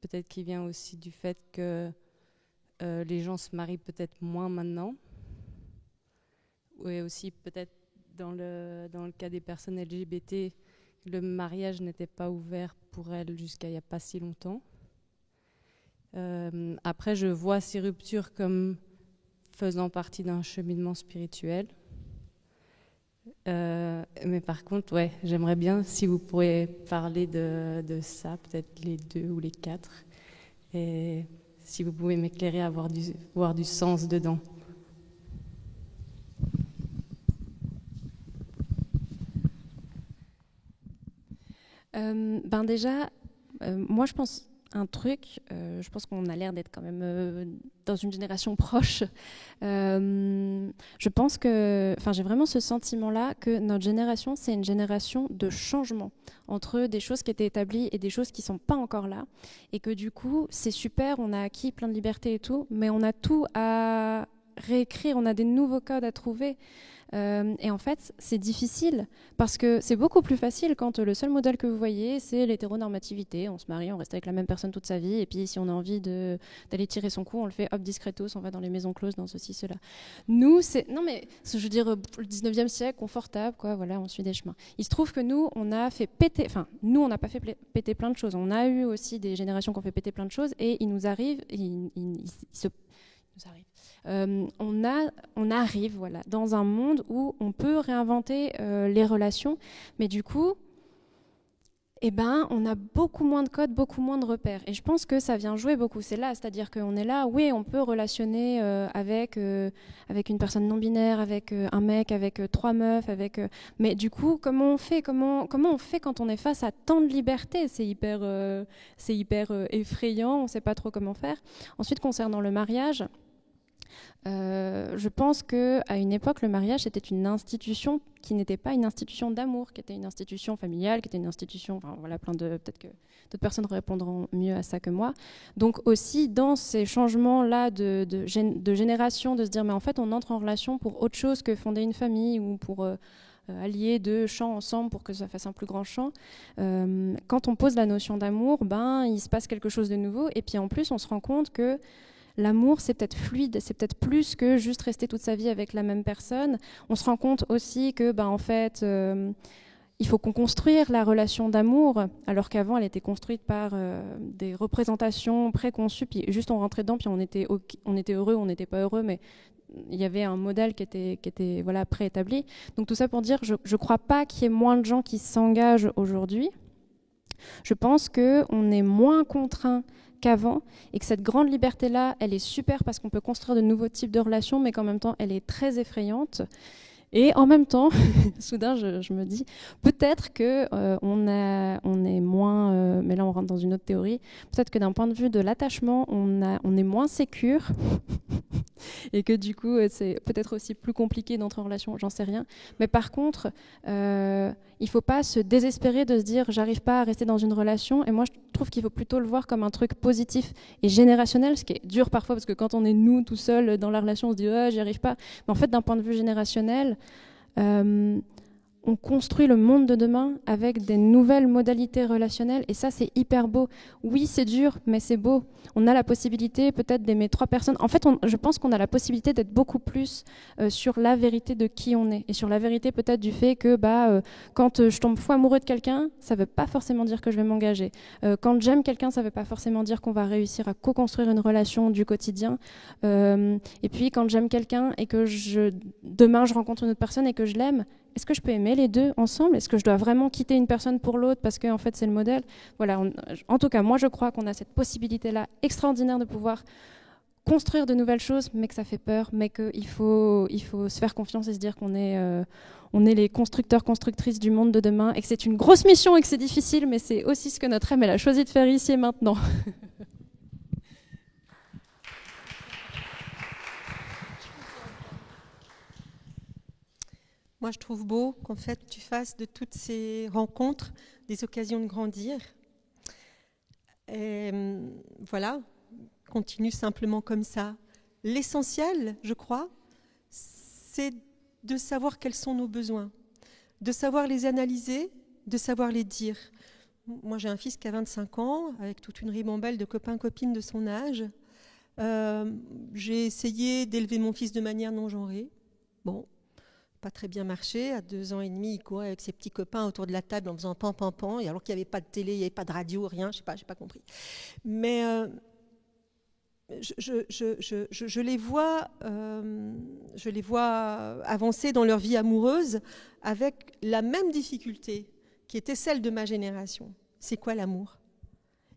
Peut-être qu'il vient aussi du fait que les gens se marient peut-être moins maintenant. Et aussi peut-être dans le cas des personnes LGBT, le mariage n'était pas ouvert pour elles jusqu'à il n'y a pas si longtemps. Après, je vois ces ruptures comme faisant partie d'un cheminement spirituel. Mais par contre, ouais, j'aimerais bien si vous pourriez parler de ça, peut-être les 2 ou les 4, et si vous pouvez m'éclairer à voir du sens dedans. Ben déjà, moi je pense un truc, je pense qu'on a l'air d'être quand même dans une génération proche. Je pense que, enfin j'ai vraiment ce sentiment-là que notre génération, c'est une génération de changement entre des choses qui étaient établies et des choses qui ne sont pas encore là. Et que du coup, c'est super, on a acquis plein de libertés et tout, mais on a tout à réécrire, on a des nouveaux codes à trouver. Et en fait, c'est difficile parce que c'est beaucoup plus facile quand le seul modèle que vous voyez, c'est l'hétéronormativité. On se marie, on reste avec la même personne toute sa vie. Et puis, si on a envie d'aller tirer son coup, on le fait hop, discretos, on va dans les maisons closes, dans ceci, cela. Nous, c'est. Non, mais je veux dire, le 19e siècle, confortable, quoi, voilà, on suit des chemins. Il se trouve que nous, on a fait péter. Enfin, nous, on n'a pas fait péter plein de choses. On a eu aussi des générations qui ont fait péter plein de choses. Et il nous arrive. On arrive voilà, dans un monde où on peut réinventer les relations, mais du coup, eh ben, on a beaucoup moins de codes, beaucoup moins de repères. Et je pense que ça vient jouer beaucoup. C'est là, c'est-à-dire qu'on est là, oui, on peut relationner avec une personne non-binaire, avec un mec, avec 3 meufs, mais du coup, comment on fait quand on est face à tant de liberté? C'est hyper effrayant, on ne sait pas trop comment faire. Ensuite, concernant le mariage, je pense qu'à une époque, le mariage était une institution qui n'était pas une institution d'amour, qui était une institution familiale, qui était une institution... Enfin, voilà, peut-être que d'autres personnes répondront mieux à ça que moi. Donc aussi, dans ces changements-là de génération, de se dire, mais en fait, on entre en relation pour autre chose que fonder une famille ou pour... allier 2 champs ensemble pour que ça fasse un plus grand champ. Quand on pose la notion d'amour, ben, il se passe quelque chose de nouveau. Et puis en plus, on se rend compte que l'amour, c'est peut-être fluide, c'est peut-être plus que juste rester toute sa vie avec la même personne. On se rend compte aussi que, ben, en fait, il faut qu'on construise la relation d'amour, alors qu'avant, elle était construite par des représentations préconçues, puis juste on rentrait dedans, puis on était heureux, on n'était pas heureux, mais il y avait un modèle qui était voilà, préétabli. Donc tout ça pour dire, je ne crois pas qu'il y ait moins de gens qui s'engagent aujourd'hui. Je pense qu'on est moins contraints qu'avant, et que cette grande liberté-là, elle est super parce qu'on peut construire de nouveaux types de relations, mais qu'en même temps, elle est très effrayante. Et en même temps, soudain, je me dis, peut-être qu'on est moins, mais là on rentre dans une autre théorie, peut-être que d'un point de vue de l'attachement, on est moins sécure, et que du coup, c'est peut-être aussi plus compliqué d'entrer en relation, j'en sais rien. Mais par contre, il ne faut pas se désespérer de se dire, j'arrive pas à rester dans une relation, et moi je trouve qu'il faut plutôt le voir comme un truc positif et générationnel, ce qui est dur parfois, parce que quand on est nous tout seul dans la relation, on se dit, j'y arrive pas. Mais en fait, d'un point de vue générationnel, on construit le monde de demain avec des nouvelles modalités relationnelles, et ça c'est hyper beau. Oui, c'est dur, mais c'est beau. On a la possibilité peut-être d'aimer 3 personnes. En fait, je pense qu'on a la possibilité d'être beaucoup plus sur la vérité de qui on est, et sur la vérité peut-être du fait que quand je tombe fou amoureux de quelqu'un, ça ne veut pas forcément dire que je vais m'engager. Quand j'aime quelqu'un, ça ne veut pas forcément dire qu'on va réussir à co-construire une relation du quotidien. Et puis quand j'aime quelqu'un et que demain je rencontre une autre personne et que je l'aime, est-ce que je peux aimer les deux ensemble? Est-ce que je dois vraiment quitter une personne pour l'autre parce qu'en fait c'est le modèle? Voilà, en tout cas, moi je crois qu'on a cette possibilité-là extraordinaire de pouvoir construire de nouvelles choses, mais que ça fait peur, mais qu'il faut se faire confiance et se dire qu'on est les constructeurs, constructrices du monde de demain, et que c'est une grosse mission et que c'est difficile, mais c'est aussi ce que notre âme elle a choisi de faire ici et maintenant. Moi, je trouve beau qu'en fait, tu fasses de toutes ces rencontres des occasions de grandir. Et voilà, continue simplement comme ça. L'essentiel, je crois, c'est de savoir quels sont nos besoins, de savoir les analyser, de savoir les dire. Moi, j'ai un fils qui a 25 ans, avec toute une ribambelle de copains-copines de son âge. J'ai essayé d'élever mon fils de manière non genrée. Bon, pas très bien marché. À 2 ans et demi, il courait avec ses petits copains autour de la table en faisant pan, pan, pan. Et alors qu'il n'y avait pas de télé, il n'y avait pas de radio, rien, je sais pas compris. Mais je les vois avancer dans leur vie amoureuse avec la même difficulté qui était celle de ma génération. C'est quoi l'amour ?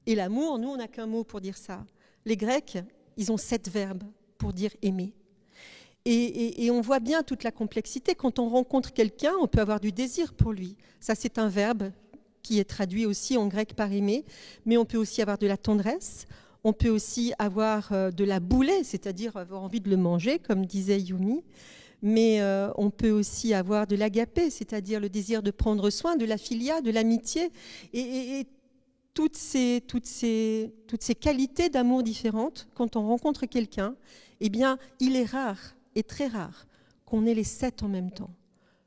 Et l'amour, nous, on n'a qu'un mot pour dire ça. Les Grecs, ils ont 7 verbes pour dire aimer. Et on voit bien toute la complexité. Quand on rencontre quelqu'un, on peut avoir du désir pour lui. Ça, c'est un verbe qui est traduit aussi en grec par aimer. Mais on peut aussi avoir de la tendresse. On peut aussi avoir de la boulée, c'est-à-dire avoir envie de le manger, comme disait Yumi. Mais on peut aussi avoir de l'agapé, c'est-à-dire le désir de prendre soin, de la philia, de l'amitié. Et toutes ces qualités d'amour différentes, quand on rencontre quelqu'un, eh bien, il est rare, et très rare, qu'on ait les 7 en même temps.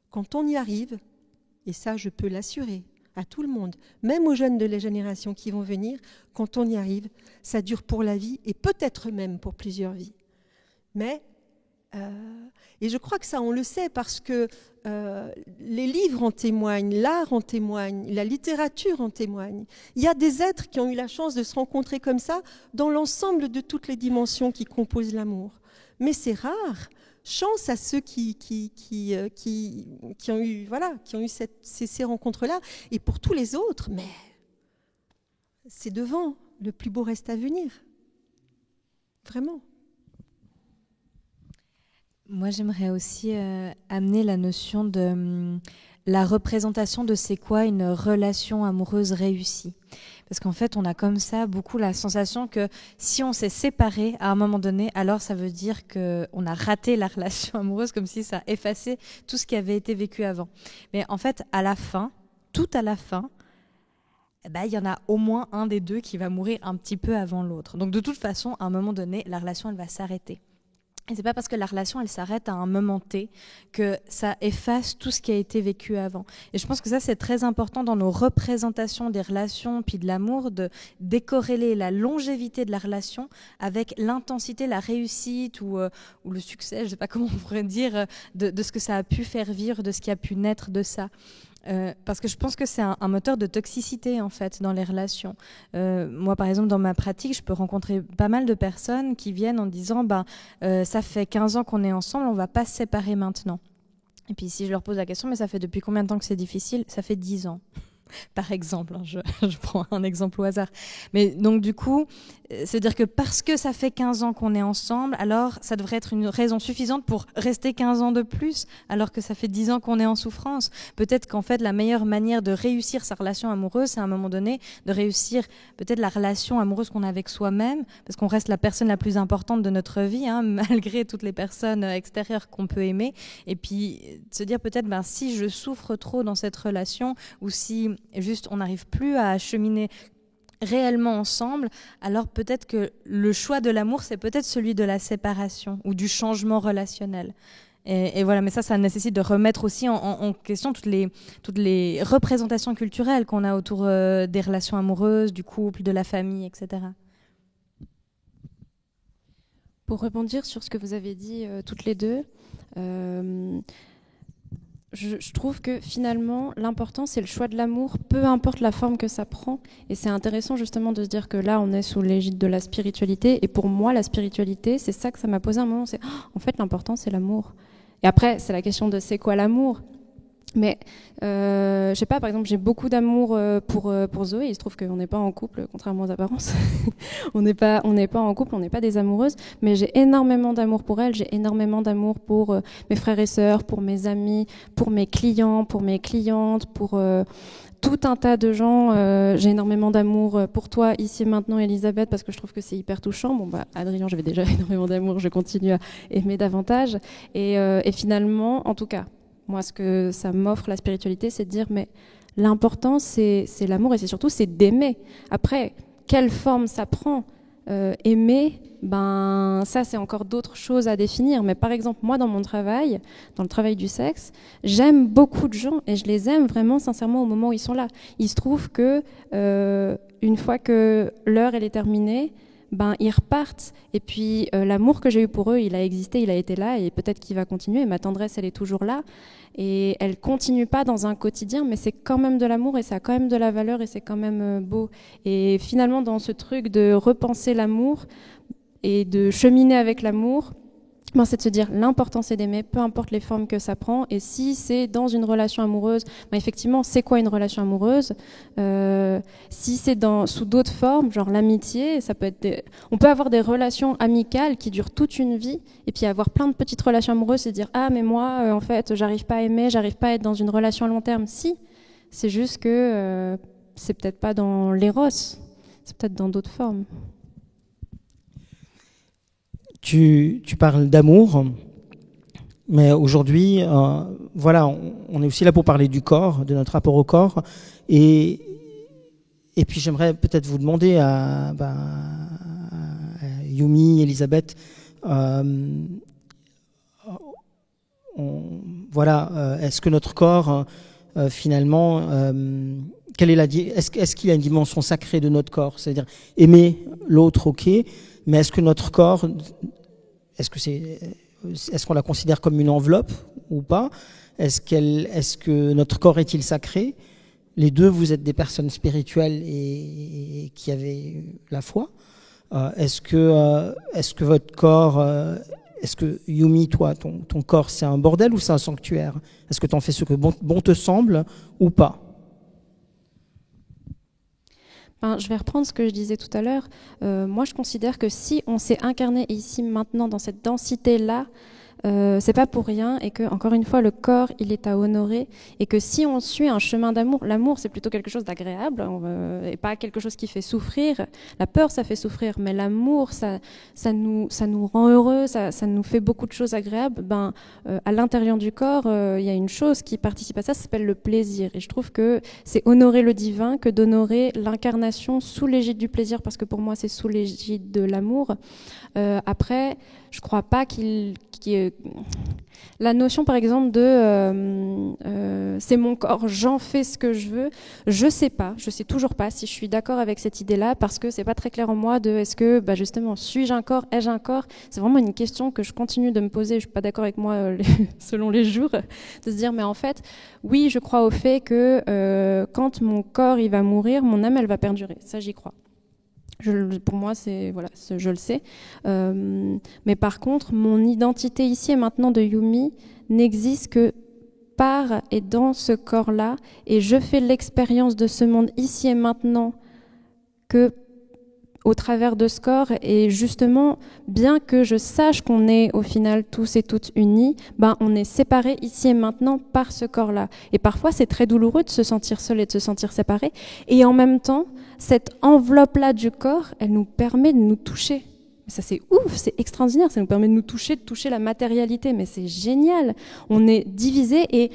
Quand on y arrive, et ça je peux l'assurer à tout le monde, même aux jeunes de la génération qui vont venir, quand on y arrive, ça dure pour la vie, et peut-être même pour plusieurs vies. Mais, et je crois que ça on le sait, parce que les livres en témoignent, l'art en témoigne, la littérature en témoigne. Il y a des êtres qui ont eu la chance de se rencontrer comme ça dans l'ensemble de toutes les dimensions qui composent l'amour. Mais c'est rare. Chance à ceux qui ont eu, ces rencontres-là. Et pour tous les autres, mais c'est devant. Le plus beau reste à venir. Vraiment. Moi, j'aimerais aussi amener la notion de la représentation de c'est quoi une relation amoureuse réussie. Parce qu'en fait, on a comme ça beaucoup la sensation que si on s'est séparé à un moment donné, alors ça veut dire qu'on a raté la relation amoureuse, comme si ça effaçait tout ce qui avait été vécu avant. Mais en fait, à la fin, tout à la fin, il y en a au moins un des deux qui va mourir un petit peu avant l'autre. Donc de toute façon, à un moment donné, la relation, elle va s'arrêter. Et c'est pas parce que la relation elle s'arrête à un moment T que ça efface tout ce qui a été vécu avant. Et je pense que ça c'est très important dans nos représentations des relations puis de l'amour, de décorréler la longévité de la relation avec l'intensité, la réussite ou le succès, je sais pas comment on pourrait dire, de ce que ça a pu faire vivre, de ce qui a pu naître de ça. Parce que je pense que c'est un moteur de toxicité en fait dans les relations. Moi par exemple dans ma pratique je peux rencontrer pas mal de personnes qui viennent en disant ça fait 15 ans qu'on est ensemble, on va pas se séparer maintenant. Et puis si je leur pose la question mais ça fait depuis combien de temps que c'est difficile, ça fait 10 ans. Par exemple, je prends un exemple au hasard. Mais donc du coup, c'est-à-dire que parce que ça fait 15 ans qu'on est ensemble, alors ça devrait être une raison suffisante pour rester 15 ans de plus, alors que ça fait 10 ans qu'on est en souffrance. Peut-être qu'en fait, la meilleure manière de réussir sa relation amoureuse, c'est à un moment donné de réussir peut-être la relation amoureuse qu'on a avec soi-même, parce qu'on reste la personne la plus importante de notre vie, malgré toutes les personnes extérieures qu'on peut aimer. Et puis, se dire peut-être, si je souffre trop dans cette relation, ou si juste on n'arrive plus à cheminer réellement ensemble, alors peut-être que le choix de l'amour, c'est peut-être celui de la séparation ou du changement relationnel. Et voilà, mais ça nécessite de remettre aussi en question toutes les représentations culturelles qu'on a autour des relations amoureuses, du couple, de la famille, etc. Pour rebondir sur ce que vous avez dit toutes les deux, je trouve que finalement, l'important, c'est le choix de l'amour, peu importe la forme que ça prend. Et c'est intéressant justement de se dire que là, on est sous l'égide de la spiritualité. Et pour moi, la spiritualité, c'est ça que ça m'a posé un moment. C'est en fait, l'important, c'est l'amour. Et après, c'est la question de c'est quoi l'amour. Mais je sais pas, par exemple, j'ai beaucoup d'amour pour Zoé. Il se trouve qu'on n'est pas en couple, contrairement aux apparences. on n'est pas en couple, on n'est pas des amoureuses. Mais j'ai énormément d'amour pour elle. J'ai énormément d'amour pour mes frères et sœurs, pour mes amis, pour mes clients, pour mes clientes, pour tout un tas de gens. J'ai énormément d'amour pour toi ici et maintenant, Elisabeth, parce que je trouve que c'est hyper touchant. Bon, Adrien, j'avais déjà énormément d'amour. Je continue à aimer davantage. Et finalement, en tout cas, moi, ce que ça m'offre, la spiritualité, c'est de dire, mais l'important, c'est l'amour et c'est surtout, c'est d'aimer. Après, quelle forme ça prend aimer, ça, c'est encore d'autres choses à définir. Mais par exemple, moi, dans mon travail, dans le travail du sexe, j'aime beaucoup de gens et je les aime vraiment sincèrement au moment où ils sont là. Il se trouve que une fois que l'heure, elle est terminée, ils repartent. Et puis, l'amour que j'ai eu pour eux, il a existé, il a été là, et peut-être qu'il va continuer. Et ma tendresse, elle est toujours là. Et elle continue pas dans un quotidien, mais c'est quand même de l'amour, et ça a quand même de la valeur, et c'est quand même beau. Et finalement, dans ce truc de repenser l'amour, et de cheminer avec l'amour, c'est de se dire l'important c'est d'aimer, peu importe les formes que ça prend. Et si c'est dans une relation amoureuse, effectivement, c'est quoi une relation amoureuse? Si c'est sous d'autres formes, genre l'amitié, ça peut être on peut avoir des relations amicales qui durent toute une vie, et puis avoir plein de petites relations amoureuses et dire ah mais moi en fait j'arrive pas à aimer, j'arrive pas à être dans une relation à long terme. Si, c'est juste que c'est peut-être pas dans l'éros, c'est peut-être dans d'autres formes. Tu parles d'amour, mais aujourd'hui, voilà, on est aussi là pour parler du corps, de notre rapport au corps. Et puis j'aimerais peut-être vous demander à Yumi, Elisabeth, est-ce que notre corps, finalement, est-ce qu'il y a une dimension sacrée de notre corps? C'est-à-dire aimer l'autre, ok, mais est-ce que notre corps, est-ce qu'on la considère comme une enveloppe ou pas? Est-ce que notre corps est-il sacré? Les deux, vous êtes des personnes spirituelles et qui avez la foi. Est-ce que votre corps, est-ce que Yumi, toi, ton corps, c'est un bordel ou c'est un sanctuaire? Est-ce que tu en fais ce que bon te semble ou pas? Je vais reprendre ce que je disais tout à l'heure. Moi, je considère que si on s'est incarné ici, maintenant, dans cette densité-là, c'est pas pour rien, et que, encore une fois, le corps, il est à honorer, et que si on suit un chemin d'amour, l'amour, c'est plutôt quelque chose d'agréable, et pas quelque chose qui fait souffrir. La peur, ça fait souffrir, mais l'amour, ça nous rend heureux, ça nous fait beaucoup de choses agréables. À l'intérieur du corps, il y a une chose qui participe à ça s'appelle le plaisir, et je trouve que c'est honorer le divin que d'honorer l'incarnation sous l'égide du plaisir, parce que pour moi, c'est sous l'égide de l'amour. Après, je crois pas la notion, par exemple, de c'est mon corps, j'en fais ce que je veux. Je sais toujours pas si je suis d'accord avec cette idée-là, parce que c'est pas très clair en moi de est-ce que, justement, suis-je un corps, ai-je un corps? C'est vraiment une question que je continue de me poser. Je suis pas d'accord avec moi selon les jours, de se dire mais en fait, oui, je crois au fait que quand mon corps il va mourir, mon âme elle va perdurer. Ça, j'y crois. Pour moi, je le sais. Mais par contre, mon identité ici et maintenant de Yumi n'existe que par et dans ce corps-là, et je fais l'expérience de ce monde ici et maintenant que au travers de ce corps. Et justement, bien que je sache qu'on est au final tous et toutes unis, on est séparés ici et maintenant par ce corps-là. Et parfois, c'est très douloureux de se sentir seul et de se sentir séparé. Et en même temps, cette enveloppe-là du corps, elle nous permet de nous toucher. Ça, c'est ouf, c'est extraordinaire. Ça nous permet de toucher la matérialité. Mais c'est génial. On est divisés et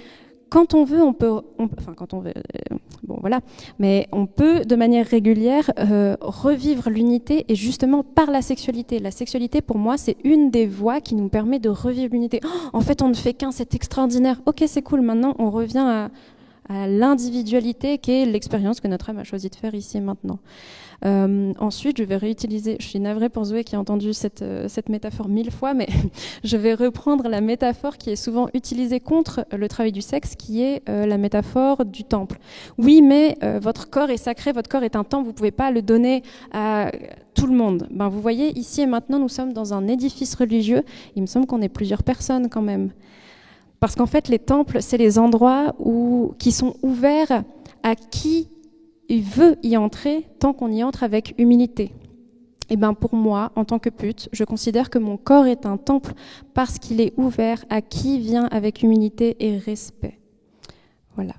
quand on veut, mais on peut de manière régulière revivre l'unité, et justement par la sexualité. La sexualité, pour moi, c'est une des voies qui nous permet de revivre l'unité. En fait, on ne fait qu'un, c'est extraordinaire. Ok, c'est cool, maintenant on revient à l'individualité qui est l'expérience que notre âme a choisi de faire ici et maintenant. Ensuite, je vais réutiliser, je suis navrée pour Zoé qui a entendu cette métaphore 1000 fois, mais je vais reprendre la métaphore qui est souvent utilisée contre le travail du sexe, qui est la métaphore du temple. Oui, mais votre corps est sacré, votre corps est un temple, vous ne pouvez pas le donner à tout le monde. Vous voyez, ici et maintenant, nous sommes dans un édifice religieux, il me semble qu'on est plusieurs personnes quand même. Parce qu'en fait, les temples, c'est les endroits qui sont ouverts à qui il veut y entrer, tant qu'on y entre avec humilité. Et pour moi, en tant que pute, je considère que mon corps est un temple parce qu'il est ouvert à qui vient avec humilité et respect. Voilà.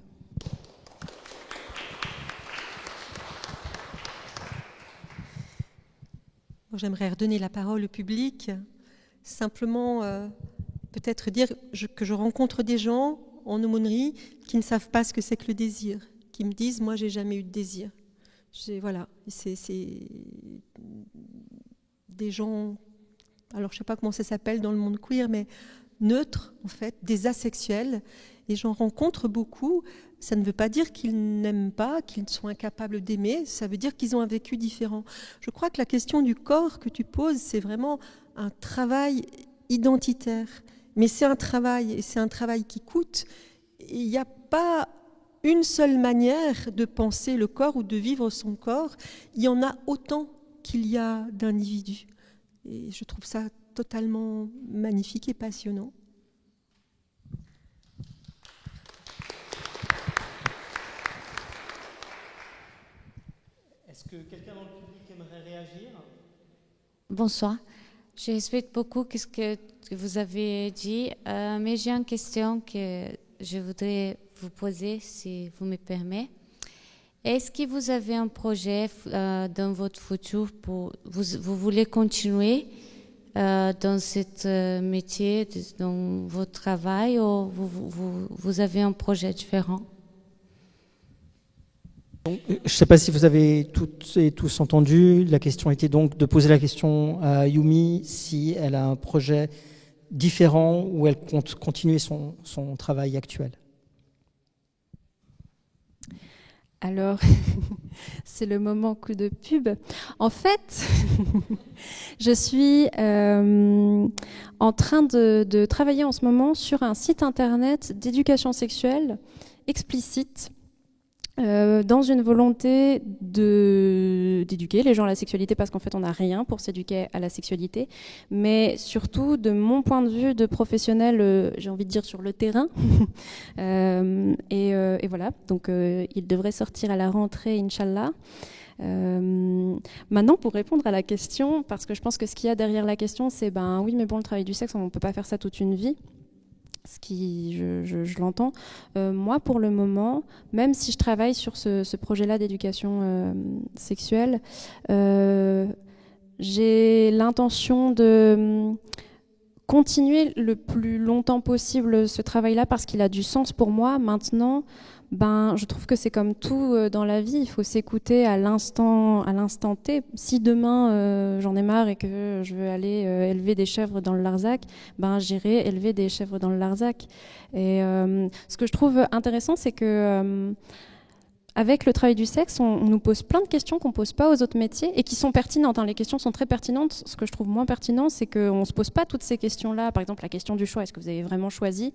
J'aimerais redonner la parole au public, simplement peut-être dire que je rencontre des gens en aumônerie qui ne savent pas ce que c'est que le désir, qui me disent « moi, j'ai jamais eu de désir ». Voilà, c'est des gens, alors je ne sais pas comment ça s'appelle dans le monde queer, mais neutres, en fait, des asexuels, et j'en rencontre beaucoup. Ça ne veut pas dire qu'ils n'aiment pas, qu'ils sont incapables d'aimer, ça veut dire qu'ils ont un vécu différent. Je crois que la question du corps que tu poses, c'est vraiment un travail identitaire. Mais c'est un travail, et c'est un travail qui coûte. Il n'y a pas une seule manière de penser le corps ou de vivre son corps. Il y en a autant qu'il y a d'individus. Et je trouve ça totalement magnifique et passionnant. Est-ce que quelqu'un dans le public aimerait réagir? Bonsoir. Je respecte beaucoup ce que vous avez dit, mais j'ai une question que je voudrais vous poser, si vous me permettez. Est-ce que vous avez un projet dans votre futur pour vous voulez continuer dans ce métier, dans votre travail, ou vous avez un projet différent? Donc, je ne sais pas si vous avez toutes et tous entendu. La question était donc de poser la question à Yumi si elle a un projet différent ou elle compte continuer son travail actuel. Alors, c'est le moment coup de pub. En fait, je suis en train de travailler en ce moment sur un site internet d'éducation sexuelle explicite, dans une volonté d'éduquer les gens à la sexualité, parce qu'en fait on n'a rien pour s'éduquer à la sexualité, mais surtout de mon point de vue de professionnel, j'ai envie de dire sur le terrain. Et voilà, donc il devrait sortir à la rentrée, Inch'Allah. Maintenant, pour répondre à la question, parce que je pense que ce qu'il y a derrière la question, c'est oui, mais bon, le travail du sexe, on ne peut pas faire ça toute une vie. Ce qui, je l'entends. Moi, pour le moment, même si je travaille sur ce projet-là d'éducation sexuelle, j'ai l'intention de continuer le plus longtemps possible ce travail-là parce qu'il a du sens pour moi. Maintenant, je trouve que c'est comme tout dans la vie, il faut s'écouter à l'instant T. Si demain j'en ai marre et que je veux aller élever des chèvres dans le Larzac, j'irai élever des chèvres dans le Larzac. Et ce que je trouve intéressant, c'est que avec le travail du sexe, on nous pose plein de questions qu'on ne pose pas aux autres métiers et qui sont pertinentes. Les questions sont très pertinentes. Ce que je trouve moins pertinent, c'est qu'on ne se pose pas toutes ces questions-là. Par exemple, la question du choix, est-ce que vous avez vraiment choisi ?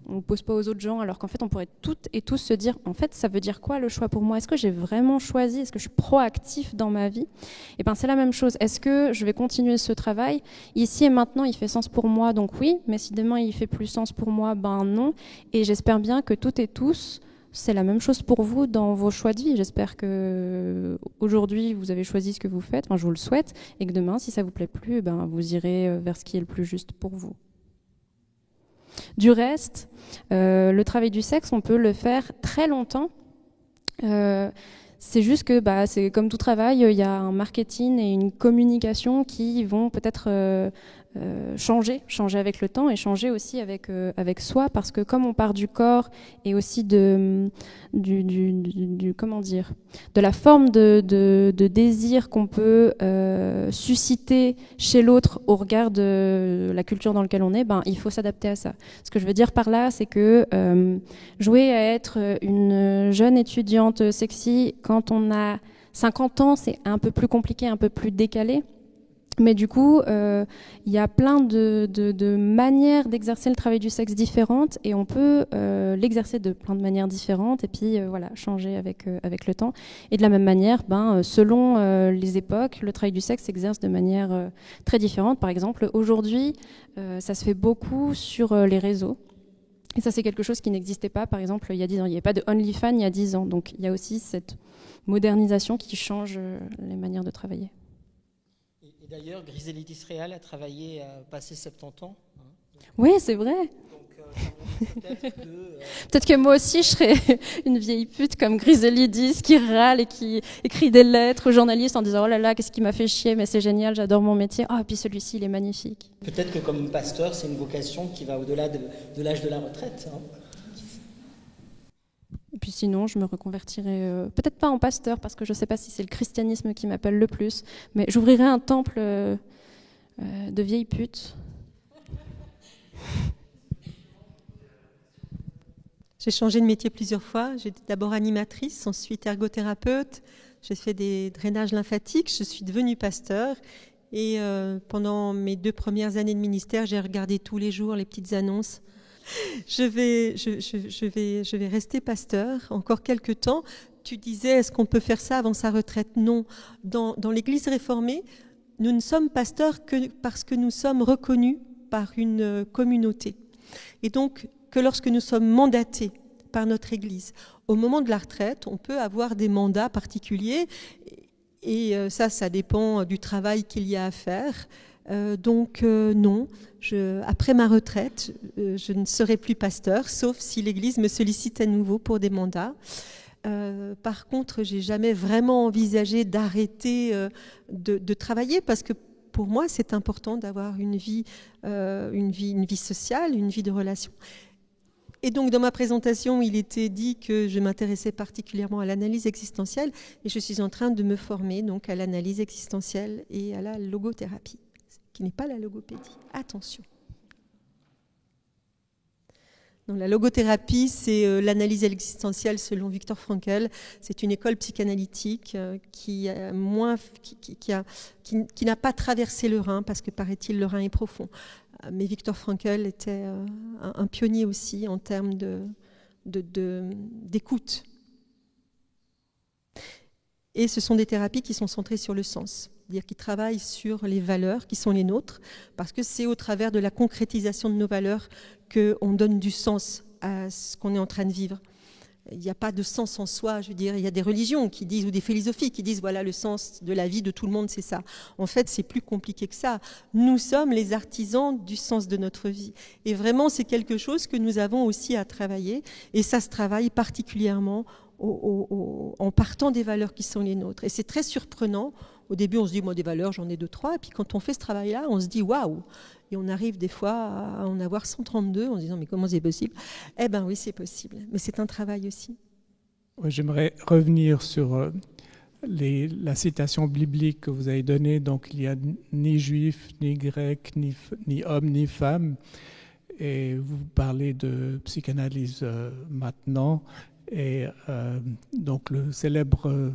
On ne pose pas aux autres gens, alors qu'en fait, on pourrait toutes et tous se dire, en fait, ça veut dire quoi le choix pour moi ? Est-ce que j'ai vraiment choisi ? Est-ce que je suis proactif dans ma vie ? Et c'est la même chose. Est-ce que je vais continuer ce travail ? Ici et maintenant, il fait sens pour moi, donc oui. Mais si demain, il fait plus sens pour moi, non. Et j'espère bien que toutes et tous, c'est la même chose pour vous dans vos choix de vie. J'espère que aujourd'hui vous avez choisi ce que vous faites, je vous le souhaite, et que demain, si ça vous plaît plus, vous irez vers ce qui est le plus juste pour vous. Du reste, le travail du sexe, on peut le faire très longtemps. C'est juste que c'est comme tout travail, il y a un marketing et une communication qui vont peut-être changer avec le temps et changer aussi avec soi, parce que comme on part du corps et aussi de la forme de désir qu'on peut susciter chez l'autre au regard de la culture dans laquelle on est, il faut s'adapter à ça. Ce que je veux dire par là, c'est que jouer à être une jeune étudiante sexy quand on a 50 ans, c'est un peu plus compliqué, un peu plus décalé. Mais du coup, il y a plein de manières d'exercer le travail du sexe différentes, et on peut l'exercer de plein de manières différentes et puis changer avec le temps. Et de la même manière, selon les époques, le travail du sexe s'exerce de manière très différente. Par exemple, aujourd'hui, ça se fait beaucoup sur les réseaux. Et ça, c'est quelque chose qui n'existait pas, par exemple, il y a 10 ans. Il n'y avait pas de OnlyFans il y a 10 ans. Donc, il y a aussi cette modernisation qui change les manières de travailler. Et d'ailleurs, Griselide Israël a travaillé à passer 70 ans. Oui, c'est vrai. Donc, peut-être que moi aussi, je serais une vieille pute comme Griselide qui râle et qui écrit des lettres aux journalistes en disant « Oh là là, qu'est-ce qui m'a fait chier, mais c'est génial, j'adore mon métier. Oh, et puis celui-ci, il est magnifique. » Peut-être que comme pasteur, c'est une vocation qui va au-delà de l'âge de la retraite. Et puis sinon, je me reconvertirai, peut-être pas en pasteur, parce que je ne sais pas si c'est le christianisme qui m'appelle le plus, mais j'ouvrirai un temple de vieilles putes. J'ai changé de métier plusieurs fois. J'étais d'abord animatrice, ensuite ergothérapeute. J'ai fait des drainages lymphatiques. Je suis devenue pasteur. Et pendant mes 2 premières années de ministère, j'ai regardé tous les jours les petites annonces. Je vais rester pasteur encore quelques temps. Tu disais, est-ce qu'on peut faire ça avant sa retraite ? Non. Dans l'Église réformée, nous ne sommes pasteurs que parce que nous sommes reconnus par une communauté. Et donc, que lorsque nous sommes mandatés par notre Église, au moment de la retraite, on peut avoir des mandats particuliers, et ça dépend du travail qu'il y a à faire. Non, après ma retraite, je ne serai plus pasteur, sauf si l'Église me sollicite à nouveau pour des mandats. Par contre, j'ai jamais vraiment envisagé d'arrêter de travailler, parce que pour moi, c'est important d'avoir une vie sociale, une vie de relation. Et donc, dans ma présentation, il était dit que je m'intéressais particulièrement à l'analyse existentielle, et je suis en train de me former donc à l'analyse existentielle et à la logothérapie, qui n'est pas la logopédie. Attention. Donc, la logothérapie, c'est l'analyse existentielle selon Viktor Frankl. C'est une école psychanalytique qui n'a pas traversé le Rhin, parce que, paraît-il, le Rhin est profond. Mais Viktor Frankl était un pionnier aussi en termes d'écoute. Et ce sont des thérapies qui sont centrées sur le sens, c'est-à-dire qui travaillent sur les valeurs qui sont les nôtres, parce que c'est au travers de la concrétisation de nos valeurs qu'on donne du sens à ce qu'on est en train de vivre. Il n'y a pas de sens en soi, je veux dire, il y a des religions qui disent, ou des philosophies qui disent, voilà, le sens de la vie de tout le monde, c'est ça. En fait, c'est plus compliqué que ça. Nous sommes les artisans du sens de notre vie. Et vraiment, c'est quelque chose que nous avons aussi à travailler, et ça se travaille particulièrement en partant des valeurs qui sont les nôtres. Et c'est très surprenant. Au début, on se dit, moi, des valeurs, j'en ai 2, 3. Et puis, quand on fait ce travail-là, on se dit, waouh! Et on arrive des fois à en avoir 132 en se disant, mais comment c'est possible? Eh bien, oui, c'est possible. Mais c'est un travail aussi. Ouais, j'aimerais revenir sur la citation biblique que vous avez donnée. Donc, il n'y a ni juif, ni grec, ni homme, ni femme. Et vous parlez de psychanalyse maintenant. Et donc, le célèbre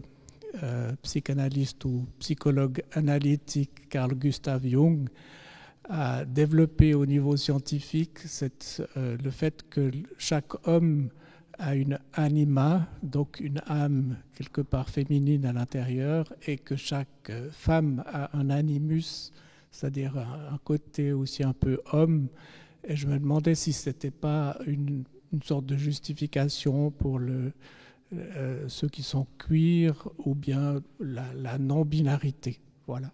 psychanalyste ou psychologue analytique Carl Gustav Jung a développé au niveau scientifique le fait que chaque homme a une anima, donc une âme quelque part féminine à l'intérieur, et que chaque femme a un animus, c'est-à-dire un côté aussi un peu homme. Et je me demandais si ce n'était pas une sorte de justification pour ceux qui sont queer, ou bien la non-binarité. Voilà.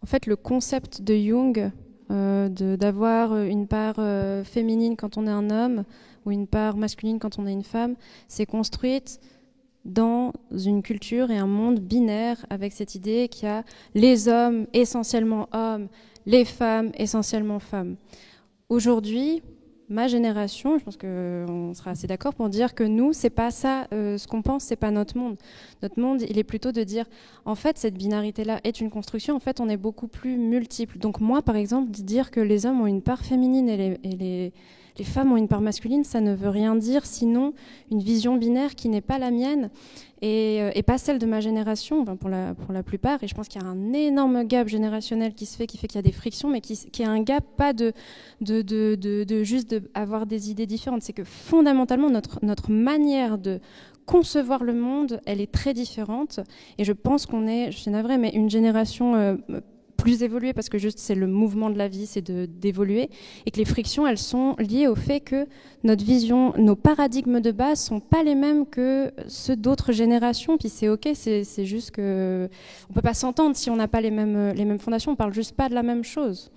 En fait, le concept de Jung, d'avoir une part féminine quand on est un homme ou une part masculine quand on est une femme, c'est construite dans une culture et un monde binaire, avec cette idée qu'il y a les hommes essentiellement hommes, les femmes essentiellement femmes. Aujourd'hui, ma génération, je pense qu'on sera assez d'accord pour dire que nous, c'est pas ça, ce qu'on pense, c'est pas notre monde. Notre monde, il est plutôt de dire, en fait, cette binarité-là est une construction, en fait, on est beaucoup plus multiples. Donc moi, par exemple, dire que les hommes ont une part féminine et les femmes ont une part masculine, ça ne veut rien dire, sinon une vision binaire qui n'est pas la mienne et pas celle de ma génération, pour la plupart. Et je pense qu'il y a un énorme gap générationnel qui se fait, qui fait qu'il y a des frictions, mais qui est un gap pas de juste avoir des idées différentes. C'est que fondamentalement, notre manière de concevoir le monde, elle est très différente. Et je pense qu'on est, je suis navrée, mais une génération plus évoluer, parce que juste c'est le mouvement de la vie, c'est d'évoluer, et que les frictions, elles sont liées au fait que notre vision, nos paradigmes de base sont pas les mêmes que ceux d'autres générations. Puis c'est ok, c'est juste que on peut pas s'entendre si on n'a pas les mêmes fondations, on parle juste pas de la même chose.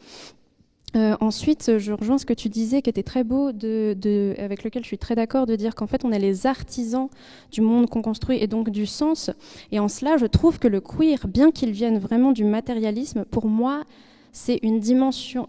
Ensuite, je rejoins ce que tu disais, qui était très beau, avec lequel je suis très d'accord, de dire qu'en fait, on est les artisans du monde qu'on construit et donc du sens. Et en cela, je trouve que le queer, bien qu'il vienne vraiment du matérialisme, pour moi, c'est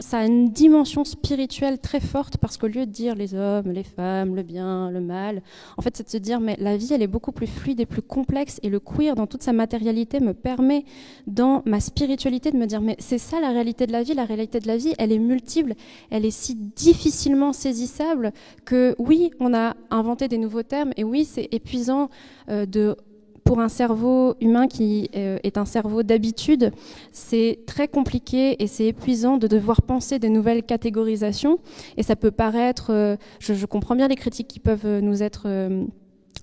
ça a une dimension spirituelle très forte, parce qu'au lieu de dire les hommes, les femmes, le bien, le mal, en fait, c'est de se dire, mais la vie, elle est beaucoup plus fluide et plus complexe, et le queer, dans toute sa matérialité, me permet, dans ma spiritualité, de me dire, mais c'est ça la réalité de la vie, elle est multiple, elle est si difficilement saisissable que oui, on a inventé des nouveaux termes, et oui, c'est épuisant de pour un cerveau humain qui est un cerveau d'habitude, c'est très compliqué et c'est épuisant de devoir penser des nouvelles catégorisations. Et ça peut paraître, je comprends bien les critiques qui peuvent nous être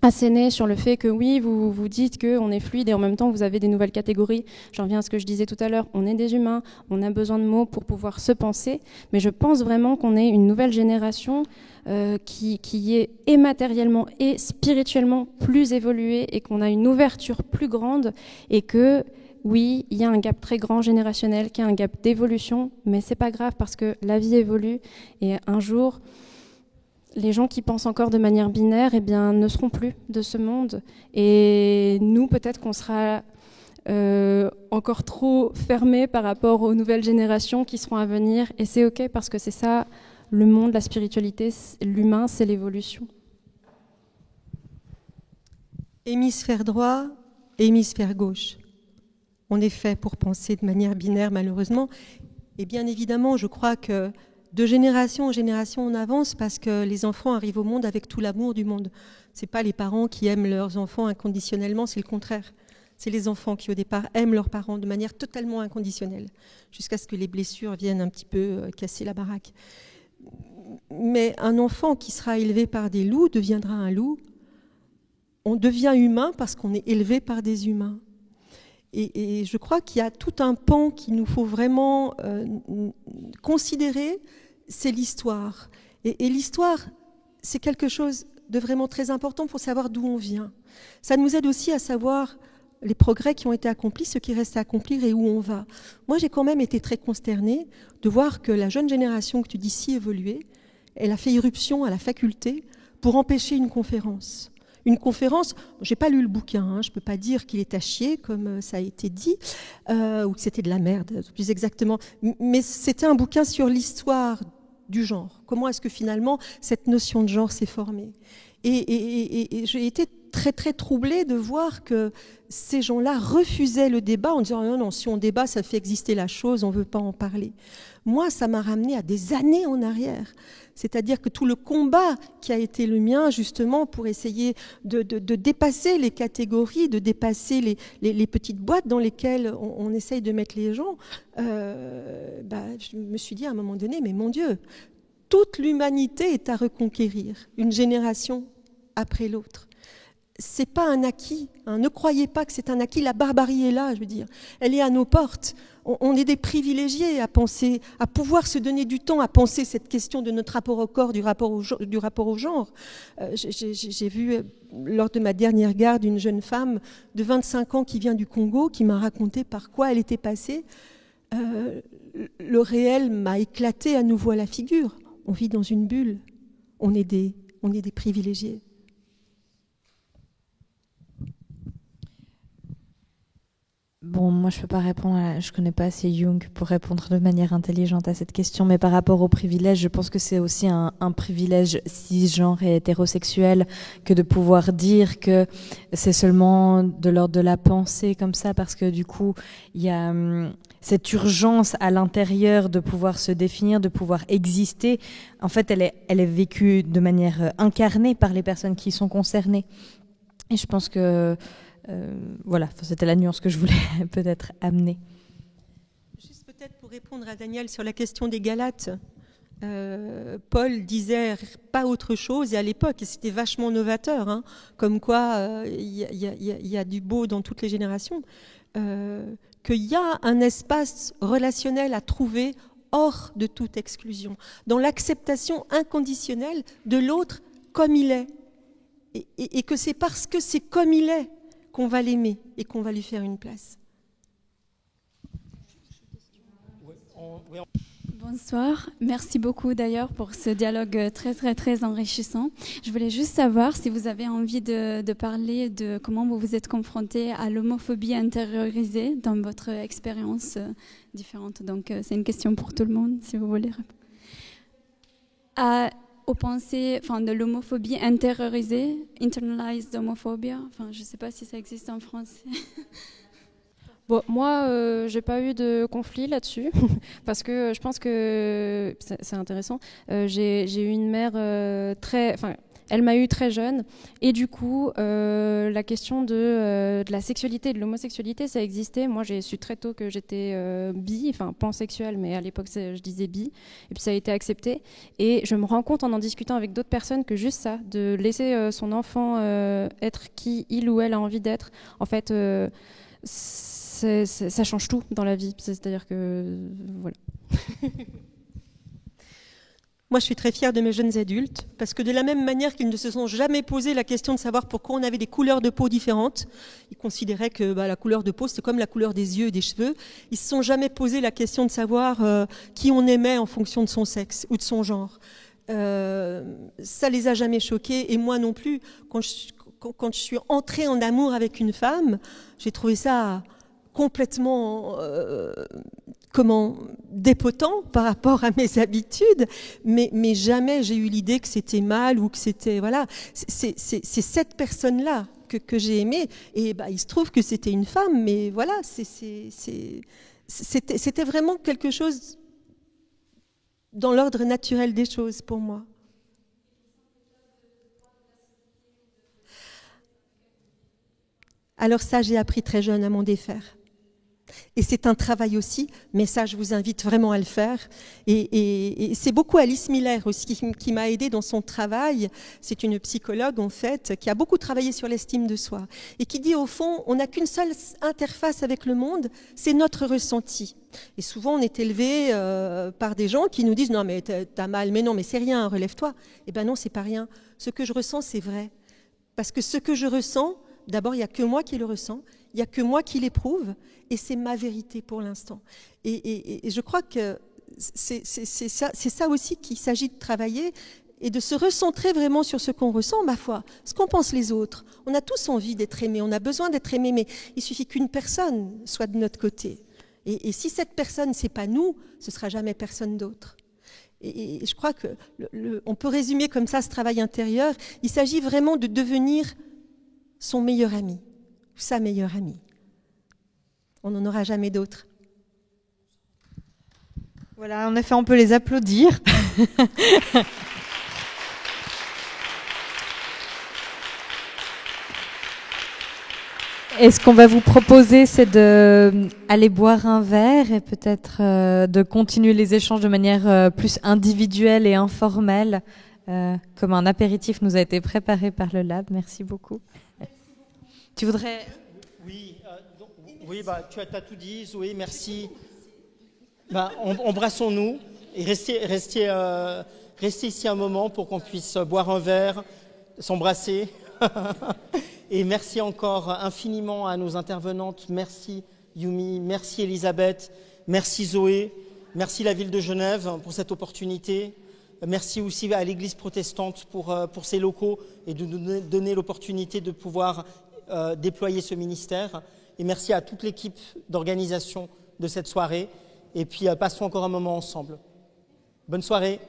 assénées sur le fait que oui, vous dites qu'on est fluide et en même temps vous avez des nouvelles catégories. J'en reviens à ce que je disais tout à l'heure, on est des humains, on a besoin de mots pour pouvoir se penser, mais je pense vraiment qu'on est une nouvelle génération qui est et matériellement et spirituellement plus évoluée et qu'on a une ouverture plus grande et que oui, il y a un gap très grand générationnel, qui a un gap d'évolution, mais c'est pas grave parce que la vie évolue et un jour les gens qui pensent encore de manière binaire, eh bien, ne seront plus de ce monde. Et nous, peut-être qu'on sera encore trop fermés par rapport aux nouvelles générations qui seront à venir. Et c'est OK parce que c'est ça, le monde, la spiritualité, l'humain, c'est l'évolution. Hémisphère droit, hémisphère gauche. On est fait pour penser de manière binaire, malheureusement. Et bien évidemment, je crois que de génération en génération, on avance parce que les enfants arrivent au monde avec tout l'amour du monde. Ce n'est pas les parents qui aiment leurs enfants inconditionnellement, c'est le contraire. C'est les enfants qui, au départ, aiment leurs parents de manière totalement inconditionnelle, jusqu'à ce que les blessures viennent un petit peu casser la baraque. Mais un enfant qui sera élevé par des loups deviendra un loup. On devient humain parce qu'on est élevé par des humains. Et je crois qu'il y a tout un pan qu'il nous faut vraiment considérer, c'est l'histoire. Et l'histoire, c'est quelque chose de vraiment très important pour savoir d'où on vient. Ça nous aide aussi à savoir les progrès qui ont été accomplis, ce qui reste à accomplir et où on va. Moi, j'ai quand même été très consternée de voir que la jeune génération que tu dis si évoluée, elle a fait irruption à la faculté pour empêcher une conférence. Une conférence, je n'ai pas lu le bouquin, je ne peux pas dire qu'il est à chier, comme ça a été dit, ou que c'était de la merde, plus exactement, mais c'était un bouquin sur l'histoire du genre. Comment est-ce que finalement cette notion de genre s'est formée ? Et j'ai été très très troublée de voir que ces gens-là refusaient le débat en disant non, si on débat, ça fait exister la chose, on ne veut pas en parler. Moi, ça m'a ramené à des années en arrière. C'est-à-dire que tout le combat qui a été le mien, justement, pour essayer de dépasser les catégories, de dépasser les petites boîtes dans lesquelles on essaye de mettre les gens, je me suis dit à un moment donné, mais mon Dieu, toute l'humanité est à reconquérir, une génération après l'autre. C'est pas un acquis, hein. Ne croyez pas que c'est un acquis. La barbarie est là, je veux dire. Elle est à nos portes. On est des privilégiés à penser, à pouvoir se donner du temps à penser cette question de notre rapport au corps, du rapport au genre. J'ai vu lors de ma dernière garde une jeune femme de 25 ans qui vient du Congo, qui m'a raconté par quoi elle était passée. Le réel m'a éclaté à nouveau à la figure. On vit dans une bulle. On est des privilégiés. Bon, moi, je ne peux pas répondre, je ne connais pas assez Jung pour répondre de manière intelligente à cette question, mais par rapport au privilège, je pense que c'est aussi un privilège cisgenre et hétérosexuel que de pouvoir dire que c'est seulement de l'ordre de la pensée comme ça, parce que du coup, il y a cette urgence à l'intérieur de pouvoir se définir, de pouvoir exister. En fait, elle est vécue de manière incarnée par les personnes qui sont concernées. Et je pense que voilà, c'était la nuance que je voulais peut-être amener. Juste peut-être pour répondre à Daniel sur la question des Galates, Paul disait pas autre chose, et à l'époque, et c'était vachement novateur, hein, comme quoi il y a du beau dans toutes les générations, qu'il y a un espace relationnel à trouver hors de toute exclusion, dans l'acceptation inconditionnelle de l'autre comme il est, et que c'est parce que c'est comme il est qu'on va l'aimer et qu'on va lui faire une place. Bonsoir, merci beaucoup d'ailleurs pour ce dialogue très très très enrichissant. Je voulais juste savoir si vous avez envie de parler de comment vous vous êtes confronté à l'homophobie intériorisée dans votre expérience différente. Donc c'est une question pour tout le monde si vous voulez répondre. Aux pensées, de l'homophobie intériorisée, internalized homophobia, je ne sais pas si ça existe en français. Bon, moi, j'ai pas eu de conflit là-dessus, parce que je pense que c'est intéressant. J'ai eu une mère Elle m'a eu très jeune. Et du coup, la question de la sexualité et de l'homosexualité, ça existait. Moi, j'ai su très tôt que j'étais bi, enfin pansexuelle, mais à l'époque, je disais bi. Et puis ça a été accepté. Et je me rends compte en discutant avec d'autres personnes que juste ça, de laisser son enfant être qui il ou elle a envie d'être, en fait, ça change tout dans la vie. C'est-à-dire que, voilà. Moi, je suis très fière de mes jeunes adultes, parce que de la même manière qu'ils ne se sont jamais posé la question de savoir pourquoi on avait des couleurs de peau différentes, ils considéraient que la couleur de peau, c'est comme la couleur des yeux et des cheveux. Ils ne se sont jamais posé la question de savoir qui on aimait en fonction de son sexe ou de son genre. Ça les a jamais choqués, et moi non plus. Quand je suis entrée en amour avec une femme, j'ai trouvé ça complètement dépotent par rapport à mes habitudes, mais jamais j'ai eu l'idée que c'était mal ou que c'était voilà. C'est cette personne-là que j'ai aimée, et il se trouve que c'était une femme, mais voilà, c'était vraiment quelque chose dans l'ordre naturel des choses pour moi. Alors ça, j'ai appris très jeune à m'en défaire. Et c'est un travail aussi, mais ça, je vous invite vraiment à le faire. Et c'est beaucoup Alice Miller aussi qui m'a aidée dans son travail. C'est une psychologue, en fait, qui a beaucoup travaillé sur l'estime de soi et qui dit, au fond, on n'a qu'une seule interface avec le monde, c'est notre ressenti. Et souvent, on est élevé par des gens qui nous disent « Non, mais t'as mal, mais non, mais c'est rien, relève-toi. » Eh bien non, c'est pas rien. Ce que je ressens, c'est vrai. Parce que ce que je ressens, d'abord, il n'y a que moi qui le ressens, il n'y a que moi qui l'éprouve, et c'est ma vérité pour l'instant. Et je crois que c'est ça aussi qu'il s'agit de travailler, et de se recentrer vraiment sur ce qu'on ressent, ma foi, ce qu'en pensent les autres. On a tous envie d'être aimés, on a besoin d'être aimés, mais il suffit qu'une personne soit de notre côté. Et si cette personne, c'est pas nous, ce sera jamais personne d'autre. Et je crois que on peut résumer comme ça ce travail intérieur. Il s'agit vraiment de devenir son meilleur ami, ou sa meilleure amie. On n'en aura jamais d'autres. Voilà, en effet, on peut les applaudir. Et ce qu'on va vous proposer, c'est d'aller boire un verre et peut-être de continuer les échanges de manière plus individuelle et informelle, comme un apéritif nous a été préparé par le Lab. Merci beaucoup. Tu voudrais... Oui, tu as tout dit, Zoé, merci. Embrassons-nous et restez ici un moment pour qu'on puisse boire un verre, s'embrasser. Et merci encore infiniment à nos intervenantes. Merci Yumi, merci Elisabeth, merci Zoé, merci la ville de Genève pour cette opportunité. Merci aussi à l'Église protestante pour ses locaux et de nous donner l'opportunité de pouvoir déployer ce ministère. Et merci à toute l'équipe d'organisation de cette soirée. Et puis passons encore un moment ensemble. Bonne soirée.